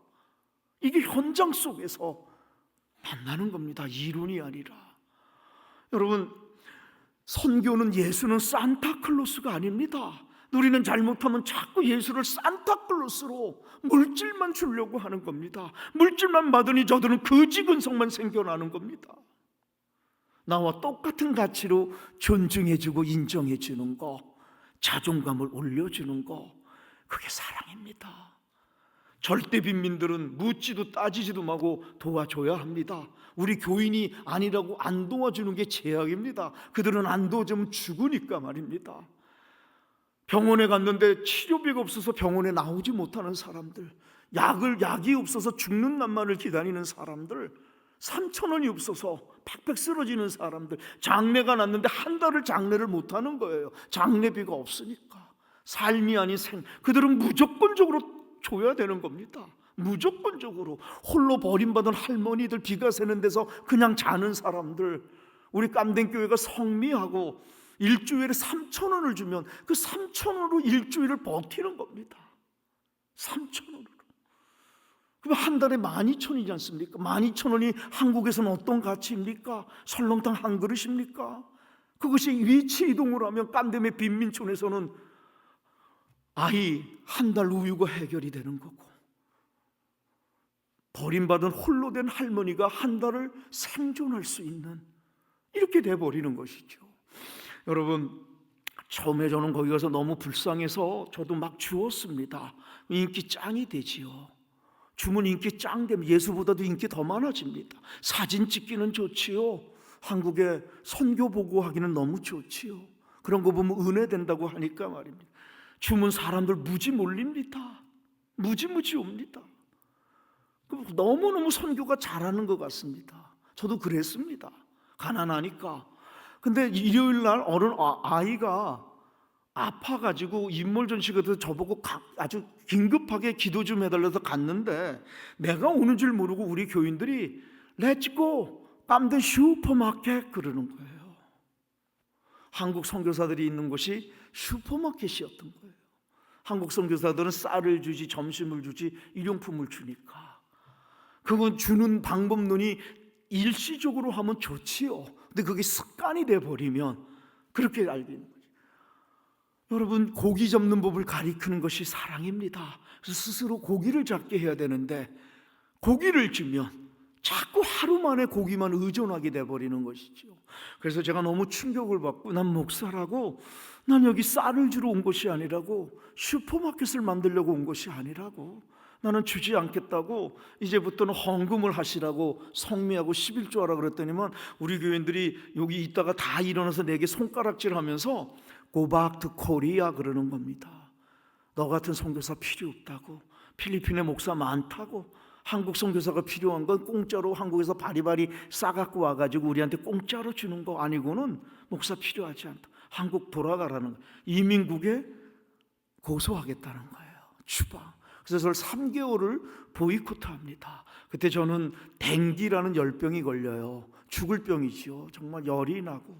이게 현장 속에서 만나는 겁니다. 이론이 아니라. 여러분, 선교는, 예수는 산타클로스가 아닙니다. 우리는 잘못하면 자꾸 예수를 산타클로스로 물질만 주려고 하는 겁니다. 물질만 받으니 저들은 거지 근성만 생겨나는 겁니다. 나와 똑같은 가치로 존중해주고 인정해주는 거, 자존감을 올려주는 거, 그게 사랑입니다. 절대 빈민들은 묻지도 따지지도 말고 도와줘야 합니다. 우리 교인이 아니라고 안 도와주는 게 죄악입니다. 그들은 안 도와주면 죽으니까 말입니다. 병원에 갔는데 치료비가 없어서 병원에 나오지 못하는 사람들, 약이 없어서 죽는 날만을 기다리는 사람들, 3,000원이 없어서 팍팍 쓰러지는 사람들, 장례가 났는데 한 달을 장례를 못하는 거예요. 장례비가 없으니까. 삶이 아닌 그들은 무조건적으로 줘야 되는 겁니다. 무조건적으로. 홀로 버림받은 할머니들, 비가 새는 데서 그냥 자는 사람들, 우리 깜댕교회가 성미하고 일주일에 3,000원을 주면 그 3,000원으로 일주일을 버티는 겁니다. 3,000원으로. 그럼 한 달에 12,000원이지 않습니까? 12,000원이 한국에서는 어떤 가치입니까? 설렁탕 한 그릇입니까? 그것이 위치 이동을 하면 깜댐의 빈민촌에서는 아이 한 달 우유가 해결이 되는 거고, 버림받은 홀로 된 할머니가 한 달을 생존할 수 있는, 이렇게 돼버리는 것이죠. 여러분, 처음에 저는 거기 가서 너무 불쌍해서 저도 막 주었습니다. 인기 짱이 되지요. 주문 인기 짱 되면 예수보다도 인기 더 많아집니다. 사진 찍기는 좋지요. 한국에 선교 보고하기는 너무 좋지요. 그런 거 보면 은혜 된다고 하니까 말입니다. 주문 사람들 무지 몰립니다. 무지 옵니다. 너무너무 선교가 잘하는 것 같습니다. 저도 그랬습니다. 가난하니까. 근데 일요일 날 아이가 아파가지고 인몰전시가 돼서 저보고 아주 긴급하게 기도 좀 해달라서 갔는데, 내가 오는 줄 모르고 우리 교인들이 렛츠고 깜대 슈퍼마켓 그러는 거예요. 한국 선교사들이 있는 곳이 슈퍼마켓이었던 거예요. 한국 선교사들은 쌀을 주지, 점심을 주지, 일용품을 주니까. 그건 주는 방법론이 일시적으로 하면 좋지요. 근데 그게 습관이 돼 버리면 그렇게 알게 되는 거죠. 여러분, 고기 잡는 법을 가리키는 것이 사랑입니다. 그래서 스스로 고기를 잡게 해야 되는데 고기를 주면 자꾸 하루 만에 고기만 의존하게 돼버리는 것이죠. 그래서 제가 너무 충격을 받고, 난 목사라고, 난 여기 쌀을 주러 온 것이 아니라고, 슈퍼마켓을 만들려고 온 것이 아니라고, 나는 주지 않겠다고, 이제부터는 헌금을 하시라고 성미하고 11조 하라 그랬더니만 우리 교인들이 여기 있다가 다 일어나서 내게 손가락질하면서 Go back to Korea 그러는 겁니다. 너 같은 선교사 필요 없다고, 필리핀에 목사 많다고, 한국 선교사가 필요한 건 공짜로 한국에서 바리바리 싸갖고 와가지고 우리한테 공짜로 주는 거 아니고는 목사 필요하지 않다. 한국 돌아가라는 거예요. 이민국에 고소하겠다는 거예요. 추방. 그래서 저를 3개월을 보이콧합니다. 그때 저는 댕기라는 열병이 걸려요. 죽을 병이지요. 정말 열이 나고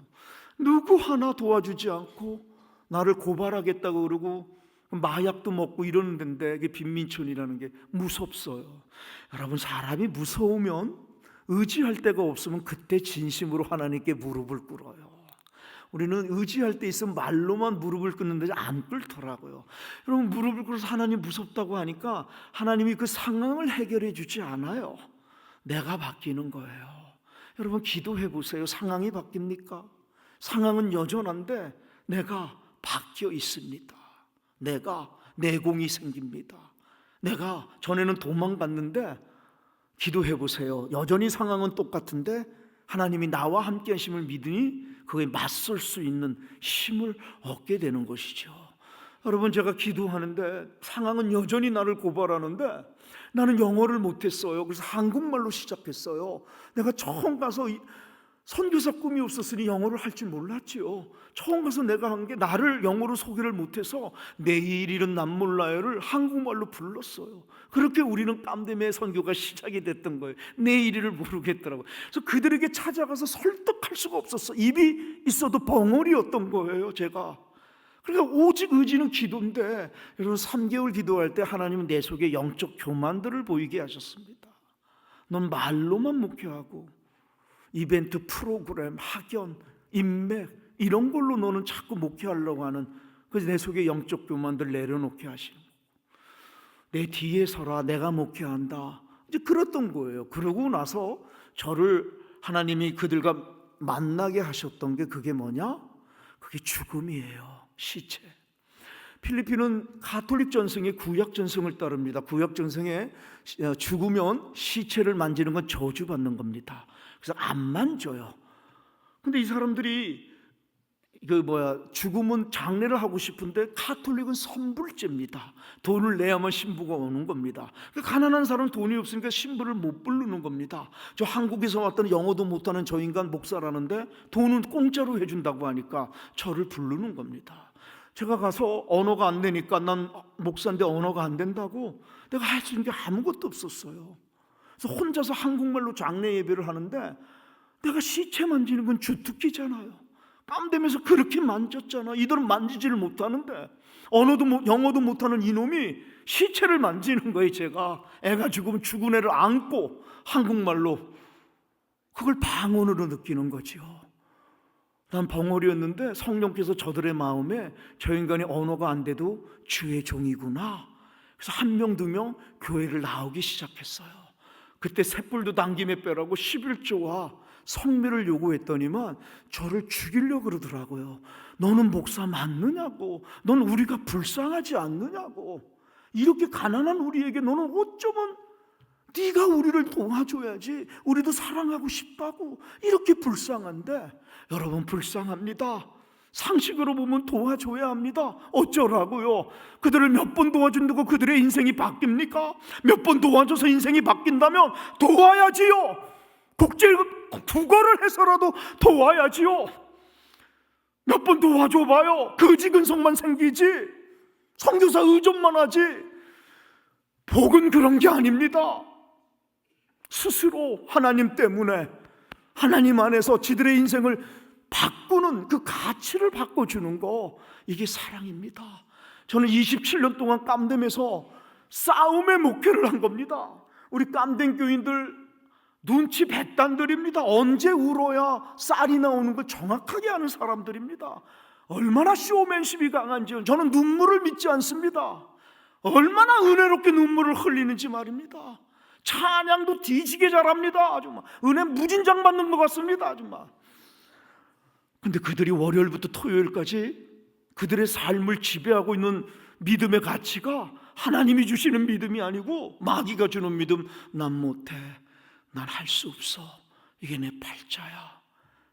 누구 하나 도와주지 않고 나를 고발하겠다고 그러고 마약도 먹고 이러는 데인데, 이게 빈민촌이라는 게 무섭어요. 여러분, 사람이 무서우면 의지할 데가 없으면 그때 진심으로 하나님께 무릎을 꿇어요. 우리는 의지할 때 있으면 말로만 무릎을 꿇는데 안 꿇더라고요. 여러분, 무릎을 꿇어서 하나님 무섭다고 하니까 하나님이 그 상황을 해결해 주지 않아요. 내가 바뀌는 거예요. 여러분, 기도해 보세요. 상황이 바뀝니까? 상황은 여전한데 내가 바뀌어 있습니다. 내가 내공이 생깁니다. 내가 전에는 도망갔는데 기도해 보세요. 여전히 상황은 똑같은데 하나님이 나와 함께 하심을 믿으니 그에 맞설 수 있는 힘을 얻게 되는 것이죠. 여러분, 제가 기도하는데 상황은 여전히 나를 고발하는데 나는 영어를 못했어요. 그래서 한국말로 시작했어요. 내가 처음 가서 선교사 꿈이 없었으니 영어를 할 줄 몰랐지요. 처음 가서 내가 한 게 나를 영어로 소개를 못해서 내일 일은 난 몰라요를 한국말로 불렀어요. 그렇게 우리는 깜데메 선교가 시작이 됐던 거예요. 내일 일을 모르겠더라고요. 그래서 그들에게 찾아가서 설득할 수가 없었어. 입이 있어도 벙어리였던 거예요, 제가. 그러니까 오직 의지는 기도인데, 여러분, 3개월 기도할 때 하나님은 내 속에 영적 교만들을 보이게 하셨습니다. 넌 말로만 목회하고 이벤트, 프로그램, 학연, 인맥 이런 걸로 너는 자꾸 목회하려고 하는, 그래서 내 속에 영적 교만들 내려놓게 하시는 거예요. 내 뒤에 서라, 내가 목회한다, 이제 그랬던 거예요. 그러고 나서 저를 하나님이 그들과 만나게 하셨던 게 그게 뭐냐? 그게 죽음이에요. 시체. 필리핀은 가톨릭 전승의 구약 전승을 따릅니다. 구약 전승에 죽으면 시체를 만지는 건 저주받는 겁니다. 그래서 안 만져요. 근데 이 사람들이 죽으면 장례를 하고 싶은데 가톨릭은 선불제입니다. 돈을 내야만 신부가 오는 겁니다. 가난한 사람은 돈이 없으니까 신부를 못 부르는 겁니다. 저 한국에서 왔더니 영어도 못하는 저 인간 목사라는데 돈은 공짜로 해준다고 하니까 저를 부르는 겁니다. 제가 가서 언어가 안 되니까, 난 목사인데 언어가 안 된다고, 내가 할 수 있는 게 아무것도 없었어요. 그래서 혼자서 한국말로 장례 예배를 하는데 내가 시체 만지는 건 주특기잖아요. 깜되면서 그렇게 만졌잖아. 이들은 만지지를 못하는데, 영어도 못하는 이놈이 시체를 만지는 거예요. 제가 애가 죽으면 죽은 애를 안고 한국말로 그걸 방언으로 느끼는 거죠. 난 벙어리였는데 성령께서 저들의 마음에 저 인간이 언어가 안 돼도 주의 종이구나. 그래서 1명, 2명 교회를 나오기 시작했어요. 그때 셋불도 당김에 빼라고 11조와 성미를 요구했더니만 저를 죽이려고 그러더라고요. 너는 목사 맞느냐고, 넌 우리가 불쌍하지 않느냐고, 이렇게 가난한 우리에게 너는 어쩌면 네가 우리를 도와줘야지, 우리도 사랑하고 싶다고, 이렇게 불쌍한데, 여러분, 불쌍합니다. 상식으로 보면 도와줘야 합니다. 어쩌라고요? 그들을 몇 번 도와준다고 그들의 인생이 바뀝니까? 몇 번 도와줘서 인생이 바뀐다면 도와야지요. 국제국어를 해서라도 도와야지요. 몇 번 도와줘봐요. 거지근성만 생기지, 선교사 의존만 하지. 복은 그런 게 아닙니다. 스스로 하나님 때문에, 하나님 안에서 지들의 인생을 바꾸는 그 가치를 바꿔주는 거, 이게 사랑입니다. 저는 27년 동안 깜댐에서 싸움의 목회를 한 겁니다. 우리 깜댐 교인들 눈치 백단들입니다. 언제 울어야 쌀이 나오는 걸 정확하게 아는 사람들입니다. 얼마나 쇼맨십이 강한지요. 저는 눈물을 믿지 않습니다. 얼마나 은혜롭게 눈물을 흘리는지 말입니다. 찬양도 뒤지게 잘합니다. 아주 막 은혜 무진장 받는 것 같습니다. 아주 막. 근데 그들이 월요일부터 토요일까지 그들의 삶을 지배하고 있는 믿음의 가치가 하나님이 주시는 믿음이 아니고 마귀가 주는 믿음. 난 못해, 난 할 수 없어, 이게 내 팔자야,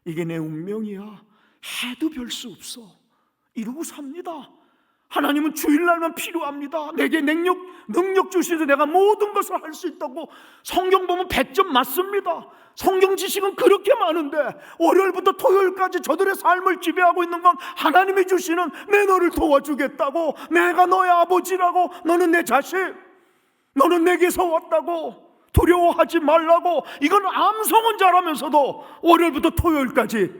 이게 내 운명이야, 해도 별 수 없어, 이러고 삽니다. 하나님은 주일날만 필요합니다. 내게 능력 주시는데 내가 모든 것을 할 수 있다고. 성경 보면 100점 맞습니다. 성경 지식은 그렇게 많은데 월요일부터 토요일까지 저들의 삶을 지배하고 있는 건 하나님이 주시는 내 너를 도와주겠다고, 내가 너의 아버지라고, 너는 내 자식, 너는 내게서 왔다고, 두려워하지 말라고. 이건 암송은 잘하면서도 월요일부터 토요일까지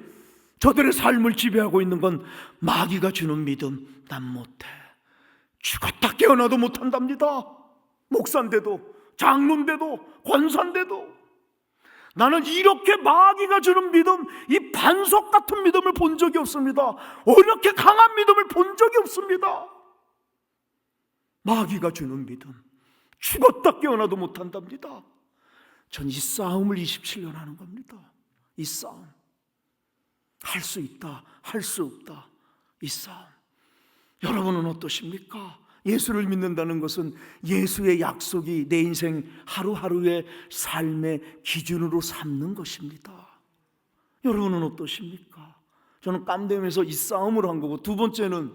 저들의 삶을 지배하고 있는 건 마귀가 주는 믿음. 난 못해, 죽었다 깨어나도 못한답니다. 목사인데도, 장로인데도, 권사인데도. 나는 이렇게 마귀가 주는 믿음, 이 반석 같은 믿음을 본 적이 없습니다. 이렇게 강한 믿음을 본 적이 없습니다. 마귀가 주는 믿음, 죽었다 깨어나도 못한답니다. 전 이 싸움을 27년 하는 겁니다. 이 싸움, 할 수 있다, 할 수 없다, 이 싸움. 여러분은 어떠십니까? 예수를 믿는다는 것은 예수의 약속이 내 인생 하루하루의 삶의 기준으로 삼는 것입니다. 여러분은 어떠십니까? 저는 깜댐에서 이 싸움을 한 거고, 두 번째는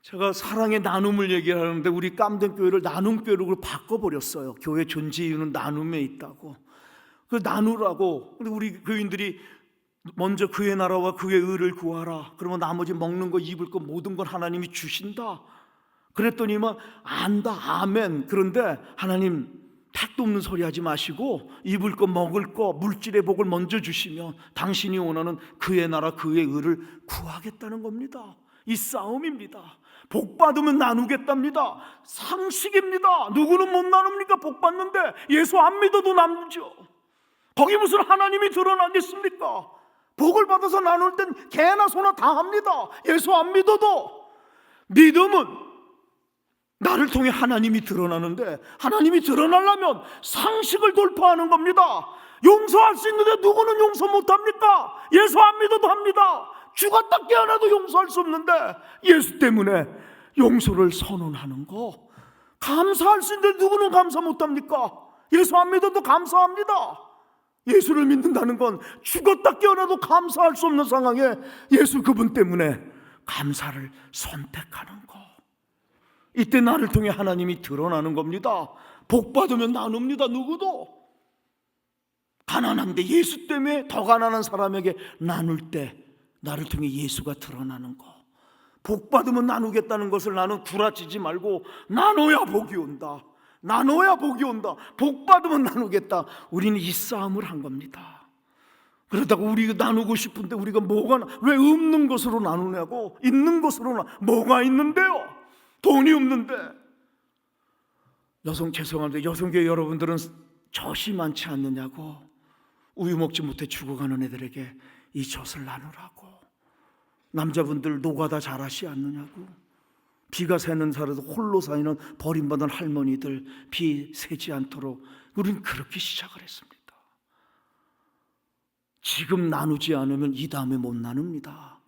제가 사랑의 나눔을 얘기하는데 우리 깜댐 교회를 나눔교회로 바꿔버렸어요. 교회 존재 이유는 나눔에 있다고. 그 나누라고. 우리 교인들이 먼저 그의 나라와 그의 의를 구하라. 그러면 나머지 먹는 거 입을 거 모든 걸 하나님이 주신다. 그랬더니만 안다, 아멘. 그런데 하나님 택도 없는 소리 하지 마시고 입을 거 먹을 거 물질의 복을 먼저 주시면 당신이 원하는 그의 나라 그의 의를 구하겠다는 겁니다. 이 싸움입니다. 복 받으면 나누겠답니다. 상식입니다. 누구는 못 나눕니까? 복 받는데 예수 안 믿어도 나누죠. 거기 무슨 하나님이 드러나겠습니까? 복을 받아서 나눌 땐 개나 소나 다 합니다. 예수 안 믿어도. 믿음은 나를 통해 하나님이 드러나는데, 하나님이 드러나려면 상식을 돌파하는 겁니다. 용서할 수 있는데 누구는 용서 못합니까? 예수 안 믿어도 합니다. 죽었다 깨어나도 용서할 수 없는데 예수 때문에 용서를 선언하는 거. 감사할 수 있는데 누구는 감사 못합니까? 예수 안 믿어도 감사합니다. 예수를 믿는다는 건 죽었다 깨어나도 감사할 수 없는 상황에 예수 그분 때문에 감사를 선택하는 거. 이때 나를 통해 하나님이 드러나는 겁니다. 복 받으면 나눕니다. 누구도. 가난한데 예수 때문에 더 가난한 사람에게 나눌 때 나를 통해 예수가 드러나는 거. 복 받으면 나누겠다는 것을 나는 구라치지 말고 나눠야 복이 온다. 나눠야 복이 온다. 복 받으면 나누겠다. 우리는 이 싸움을 한 겁니다. 그러다가 우리가 나누고 싶은데 우리가 왜 없는 것으로 나누냐고. 있는 것으로 뭐가 있는데요? 돈이 없는데. 죄송한데 여성교회 여러분들은 젖이 많지 않느냐고. 우유 먹지 못해 죽어가는 애들에게 이 젖을 나누라고. 남자분들 노가다 잘하시 않느냐고. 비가 새는 살에서 홀로 사는 버림받은 할머니들 비 새지 않도록 우리는 그렇게 시작을 했습니다. 지금 나누지 않으면 이 다음에 못 나눕니다.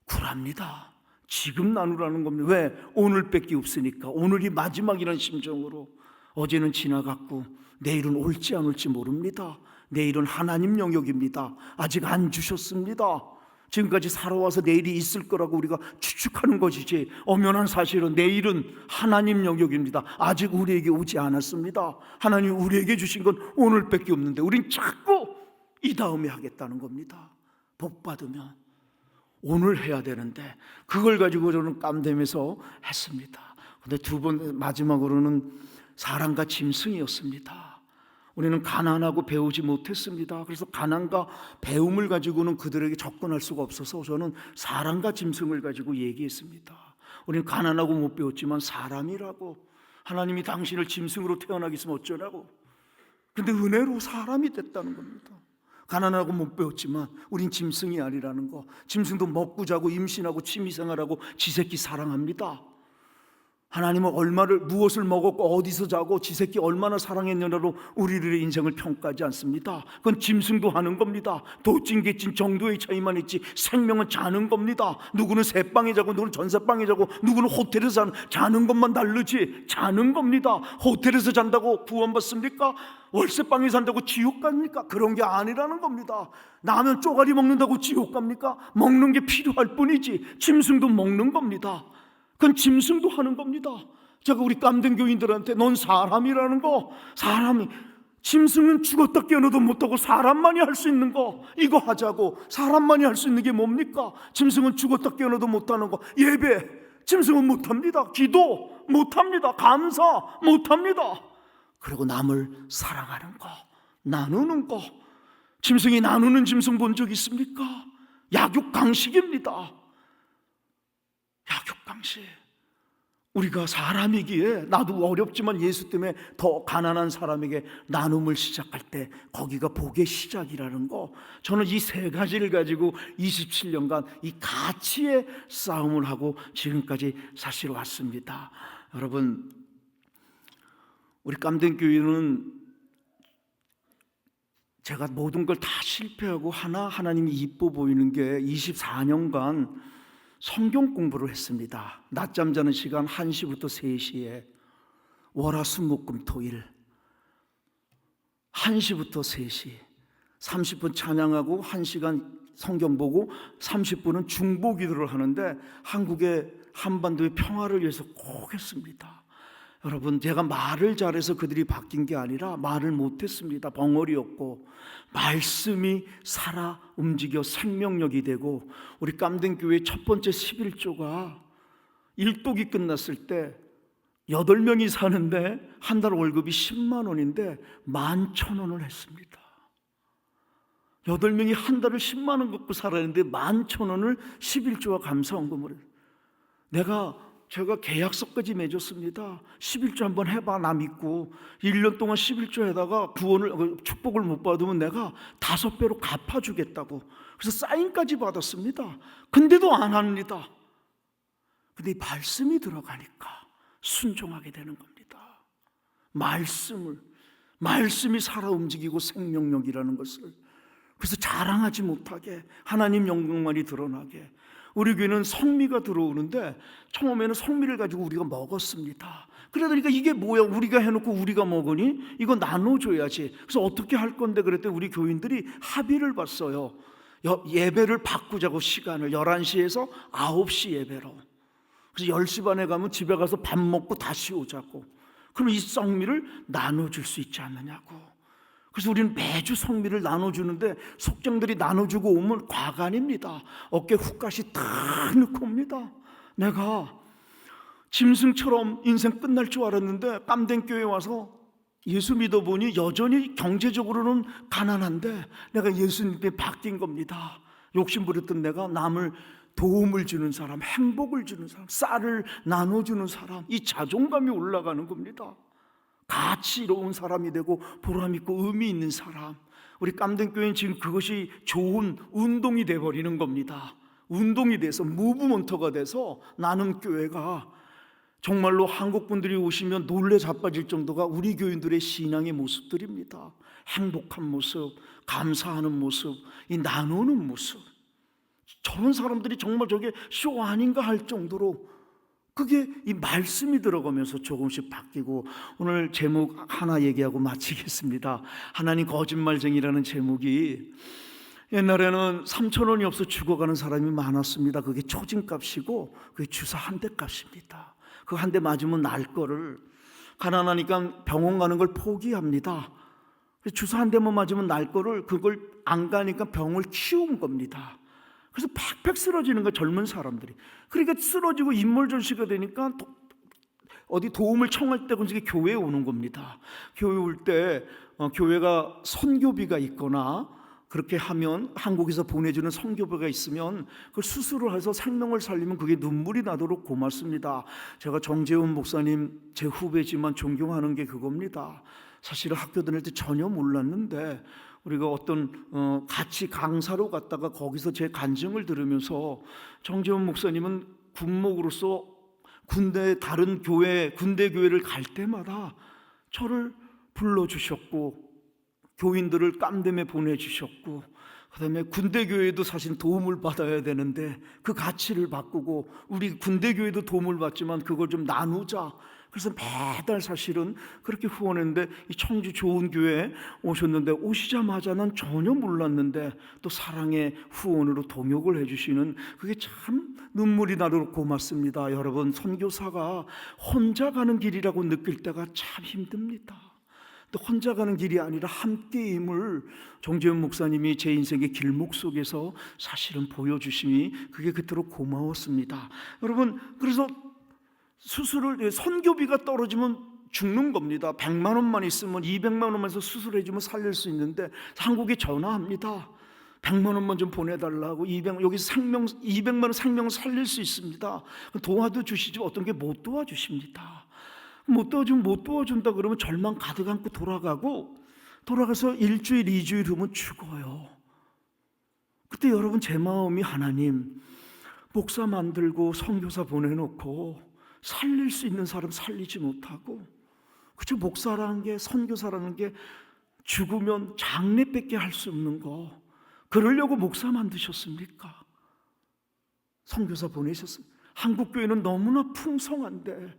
굴합니다. 지금 나누라는 겁니다. 왜? 오늘밖에 없으니까. 오늘이 마지막이라는 심정으로. 어제는 지나갔고 내일은 올지 안 올지 모릅니다. 내일은 하나님 영역입니다. 아직 안 주셨습니다. 지금까지 살아와서 내일이 있을 거라고 우리가 추측하는 것이지, 엄연한 사실은 내일은 하나님 영역입니다. 아직 우리에게 오지 않았습니다. 하나님이 우리에게 주신 건 오늘밖에 없는데 우린 자꾸 이 다음에 하겠다는 겁니다. 복 받으면 오늘 해야 되는데 그걸 가지고 저는 깜댐에서 했습니다. 근데 두 번 마지막으로는 사랑과 짐승이었습니다. 우리는 가난하고 배우지 못했습니다. 그래서 가난과 배움을 가지고는 그들에게 접근할 수가 없어서 저는 사람과 짐승을 가지고 얘기했습니다. 우리는 가난하고 못 배웠지만 사람이라고. 하나님이 당신을 짐승으로 태어나게 했으면 어쩌라고. 그런데 은혜로 사람이 됐다는 겁니다. 가난하고 못 배웠지만 우린 짐승이 아니라는 거. 짐승도 먹고 자고 임신하고 취미생활하고 지 새끼 사랑합니다. 하나님은 무엇을 먹었고 어디서 자고 지 새끼 얼마나 사랑했느냐로 우리들의 인생을 평가하지 않습니다. 그건 짐승도 하는 겁니다. 도찐개찐 정도의 차이만 있지 생명은 자는 겁니다. 누구는 새방에 자고 누구는 전세방에 자고 누구는 호텔에서 자는 것만 다르지 자는 겁니다. 호텔에서 잔다고 구원받습니까? 월세방에 산다고 지옥 갑니까? 그런 게 아니라는 겁니다. 라면 쪼가리 먹는다고 지옥 갑니까? 먹는 게 필요할 뿐이지 짐승도 먹는 겁니다. 그건 짐승도 하는 겁니다. 제가 우리 깜된 교인들한테 넌 사람이라는 거, 짐승은 죽었다 깨어나도 못하고 사람만이 할 수 있는 거 이거 하자고. 사람만이 할 수 있는 게 뭡니까? 짐승은 죽었다 깨어나도 못하는 거 예배, 짐승은 못합니다. 기도 못합니다. 감사 못합니다. 그리고 남을 사랑하는 거, 나누는 거. 짐승이 나누는 짐승 본 적 있습니까? 약육강식입니다. 약육강식. 우리가 사람이기에 나도 어렵지만 예수 때문에 더 가난한 사람에게 나눔을 시작할 때 거기가 복의 시작이라는 거. 저는 이 세 가지를 가지고 27년간 이 가치의 싸움을 하고 지금까지 사실 왔습니다. 여러분, 우리 깜된 교회는 제가 모든 걸 다 실패하고 하나님이 이뻐 보이는 게 24년간 성경 공부를 했습니다. 낮잠 자는 시간 1시부터 3시에 월화수목금토일 1시부터 3시 30분 찬양하고 1시간 성경 보고 30분은 중보 기도를 하는데 한국의 한반도의 평화를 위해서 꼭 했습니다. 여러분, 제가 말을 잘해서 그들이 바뀐 게 아니라 말을 못했습니다. 벙어리였고 말씀이 살아 움직여 생명력이 되고 우리 깜된 교회 첫 번째 11조가 일독이 끝났을 때 8명이 사는데 한 달 월급이 10만 원인데 11,000원을 했습니다. 8명이 한 달을 10만 원 갖고 살았는데 11,000원을 11조와 감사원금을 제가 계약서까지 맺었습니다. 11조 한번 해봐 나 믿고. 1년 동안 11조 해다가 축복을 못 받으면 내가 5배로 갚아주겠다고. 그래서 사인까지 받았습니다. 근데도 안 합니다. 근데 이 말씀이 들어가니까 순종하게 되는 겁니다. 말씀이 살아 움직이고 생명력이라는 것을. 그래서 자랑하지 못하게 하나님 영광만이 드러나게. 우리 교회는 성미가 들어오는데 처음에는 성미를 가지고 우리가 먹었습니다. 그러니까 이게 뭐야, 우리가 해놓고 우리가 먹으니 이거 나눠줘야지. 그래서 어떻게 할 건데 그랬더니 우리 교인들이 합의를 봤어요. 예배를 바꾸자고. 시간을 11시에서 9시 예배로. 그래서 10시 반에 가면 집에 가서 밥 먹고 다시 오자고. 그럼 이 성미를 나눠줄 수 있지 않느냐고. 그래서 우리는 매주 성미를 나눠주는데 속장들이 나눠주고 오면 과간입니다. 어깨 훅가시 딱 넣고 옵니다. 내가 짐승처럼 인생 끝날 줄 알았는데 깜된 교회 와서 예수 믿어보니 여전히 경제적으로는 가난한데 내가 예수님 때문에 바뀐 겁니다. 욕심 부렸던 내가 남을 도움을 주는 사람, 행복을 주는 사람, 쌀을 나눠주는 사람, 이 자존감이 올라가는 겁니다. 가치로운 사람이 되고 보람있고 의미 있는 사람. 우리 깜된 교회는 지금 그것이 좋은 운동이 돼버리는 겁니다. 운동이 돼서 무브먼터가 돼서 나는 교회가 정말로 한국 분들이 오시면 놀래 자빠질 정도가 우리 교인들의 신앙의 모습들입니다. 행복한 모습, 감사하는 모습, 이 나누는 모습. 저런 사람들이 정말 저게 쇼 아닌가 할 정도로 그게 이 말씀이 들어가면서 조금씩 바뀌고. 오늘 제목 하나 얘기하고 마치겠습니다. 하나님 거짓말쟁이라는 제목이, 옛날에는 3,000원이 없어 죽어가는 사람이 많았습니다. 그게 초징값이고 그게 주사 한 대 값입니다. 그 한 대 맞으면 날 거를 가난하니까 병원 가는 걸 포기합니다. 주사 한 대만 맞으면 날 거를 그걸 안 가니까 병을 키운 겁니다. 그래서 팍팍 쓰러지는 거 젊은 사람들이. 그러니까 쓰러지고 인몰전시가 되니까 어디 도움을 청할 때 그게 교회에 오는 겁니다. 교회 올 때 교회가 선교비가 있거나 그렇게 하면 한국에서 보내주는 선교비가 있으면 그걸 수술을 해서 생명을 살리면 그게 눈물이 나도록 고맙습니다. 제가 정재훈 목사님 제 후배지만 존경하는 게 그겁니다. 사실은 학교 다닐 때 전혀 몰랐는데 우리가 어떤 같이 강사로 갔다가 거기서 제 간증을 들으면서 정재원 목사님은 군목으로서 다른 교회, 군대 교회를 갈 때마다 저를 불러주셨고 교인들을 깜댐에 보내주셨고 그다음에 군대 교회도 사실 도움을 받아야 되는데 그 가치를 바꾸고 우리 군대 교회도 도움을 받지만 그걸 좀 나누자. 그래서 매달 사실은 그렇게 후원했는데 이 청주 좋은 교회에 오셨는데 오시자마자 난 전혀 몰랐는데 또 사랑의 후원으로 동역을 해주시는 그게 참 눈물이 나도록 고맙습니다. 여러분, 선교사가 혼자 가는 길이라고 느낄 때가 참 힘듭니다. 또 혼자 가는 길이 아니라 함께임을 정재훈 목사님이 제 인생의 길목 속에서 사실은 보여주심이 그게 그토록 고마웠습니다. 여러분, 그래서 선교비가 떨어지면 죽는 겁니다. 100만 원만 있으면 200만 원만 해서 수술해주면 살릴 수 있는데 한국에 전화합니다. 100만 원만 좀 보내달라고. 여기서 200만 원 생명 살릴 수 있습니다. 도와도 주시죠. 어떤 게 못 도와주십니다. 못 도와주면 못 도와준다 그러면 절망 가득 안고 돌아가서 일주일 2주일 후면 죽어요. 그때 여러분 제 마음이 하나님 목사 만들고 선교사 보내놓고 살릴 수 있는 사람 살리지 못하고 그저 목사라는 게 선교사라는 게 죽으면 장례밖에 할 수 없는 거 그러려고 목사 만드셨습니까? 선교사 보내셨습니다. 한국교회는 너무나 풍성한데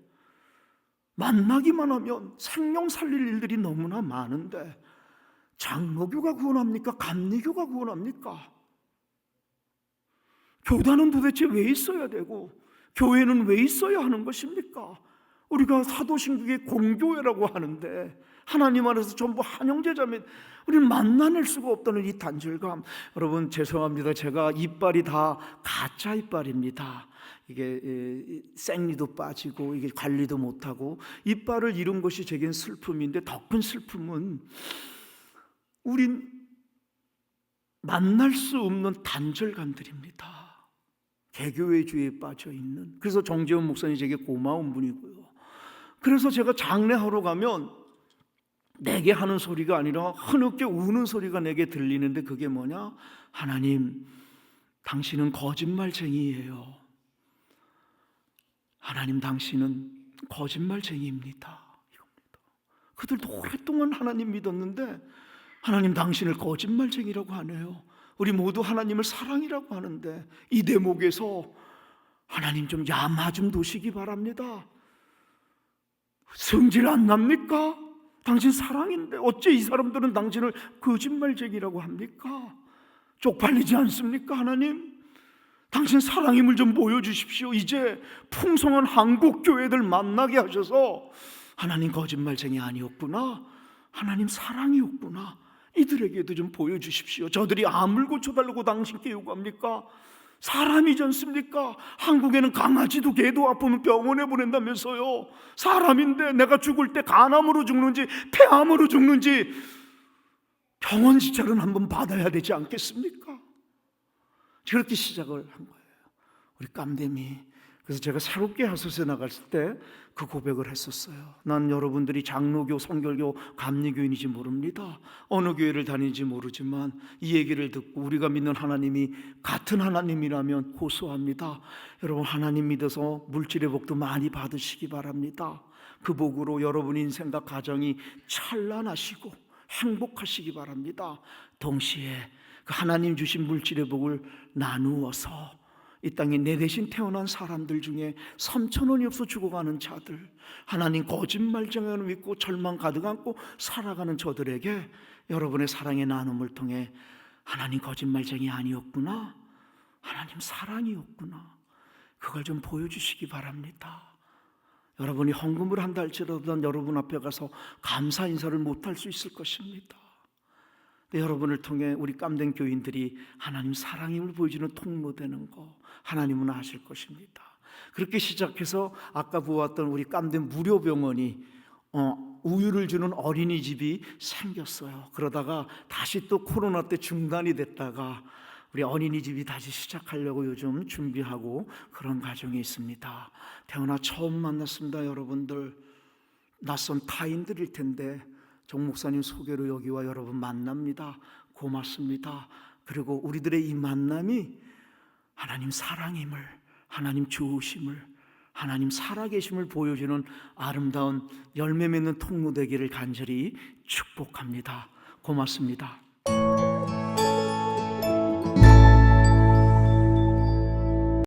만나기만 하면 생명 살릴 일들이 너무나 많은데 장로교가 구원합니까? 감리교가 구원합니까? 교단은 도대체 왜 있어야 되고 교회는 왜 있어야 하는 것입니까? 우리가 사도신국의 공교회라고 하는데 하나님 안에서 전부 한형제자매 우리는 만나낼 수가 없다는 이 단절감. 여러분 죄송합니다. 제가 이빨이 다 가짜 이빨입니다. 이게 생리도 빠지고 이게 관리도 못하고 이빨을 잃은 것이 제겐 슬픔인데 더 큰 슬픔은 우린 만날 수 없는 단절감들입니다. 개교회주의에 빠져 있는. 그래서 정재훈 목사님 제게 고마운 분이고요. 그래서 제가 장례하러 가면 내게 하는 소리가 아니라 흐느껴 우는 소리가 내게 들리는데 그게 뭐냐? 하나님, 당신은 거짓말쟁이에요. 하나님, 당신은 거짓말쟁이입니다. 이겁니다. 그들도 오랫동안 하나님 믿었는데 하나님 당신을 거짓말쟁이라고 하네요. 우리 모두 하나님을 사랑이라고 하는데 이 대목에서 하나님 좀 야마 좀 두시기 바랍니다. 성질 안 납니까? 당신 사랑인데 어째 이 사람들은 당신을 거짓말쟁이라고 합니까? 쪽팔리지 않습니까? 하나님 당신 사랑임을 좀 보여주십시오. 이제 풍성한 한국 교회들 만나게 하셔서 하나님 거짓말쟁이 아니었구나, 하나님 사랑이었구나, 이들에게도 좀 보여주십시오. 저들이 암을 고쳐달라고 당신께 요구합니까? 사람이지 않습니까? 한국에는 강아지도 개도 아프면 병원에 보낸다면서요. 사람인데 내가 죽을 때 간암으로 죽는지 폐암으로 죽는지 병원 지찰은 한번 받아야 되지 않겠습니까? 그렇게 시작을 한 거예요. 우리 깜댐이. 그래서 제가 새롭게 하소서에 나갔을 때 그 고백을 했었어요. 난 여러분들이 장로교, 성결교, 감리교인인지 모릅니다. 어느 교회를 다니는지 모르지만 이 얘기를 듣고 우리가 믿는 하나님이 같은 하나님이라면 호소합니다. 여러분 하나님 믿어서 물질의 복도 많이 받으시기 바랍니다. 그 복으로 여러분 인생과 가정이 찬란하시고 행복하시기 바랍니다. 동시에 그 하나님 주신 물질의 복을 나누어서 이 땅에 내 대신 태어난 사람들 중에 3,000원이 없어 죽어가는 자들, 하나님 거짓말쟁이를 믿고 절망 가득 안고 살아가는 저들에게 여러분의 사랑의 나눔을 통해 하나님 거짓말쟁이 아니었구나, 하나님 사랑이었구나, 그걸 좀 보여주시기 바랍니다. 여러분이 헌금을 한다 할지라도 여러분 앞에 가서 감사 인사를 못할 수 있을 것입니다. 여러분을 통해 우리 깜댕 교인들이 하나님 사랑임을 보여주는 통로 되는 거 하나님은 아실 것입니다. 그렇게 시작해서 아까 보았던 우리 깜댕 무료병원이 우유를 주는 어린이집이 생겼어요. 그러다가 다시 또 코로나 때 중단이 됐다가 우리 어린이집이 다시 시작하려고 요즘 준비하고 그런 과정에 있습니다. 태어나 처음 만났습니다. 여러분들 낯선 타인들일 텐데 정 목사님 소개로 여기와 여러분 만납니다. 고맙습니다. 그리고 우리들의 이 만남이 하나님 사랑임을, 하나님 좋으심을, 하나님 살아계심을 보여주는 아름다운 열매 맺는 통로 되기를 간절히 축복합니다. 고맙습니다.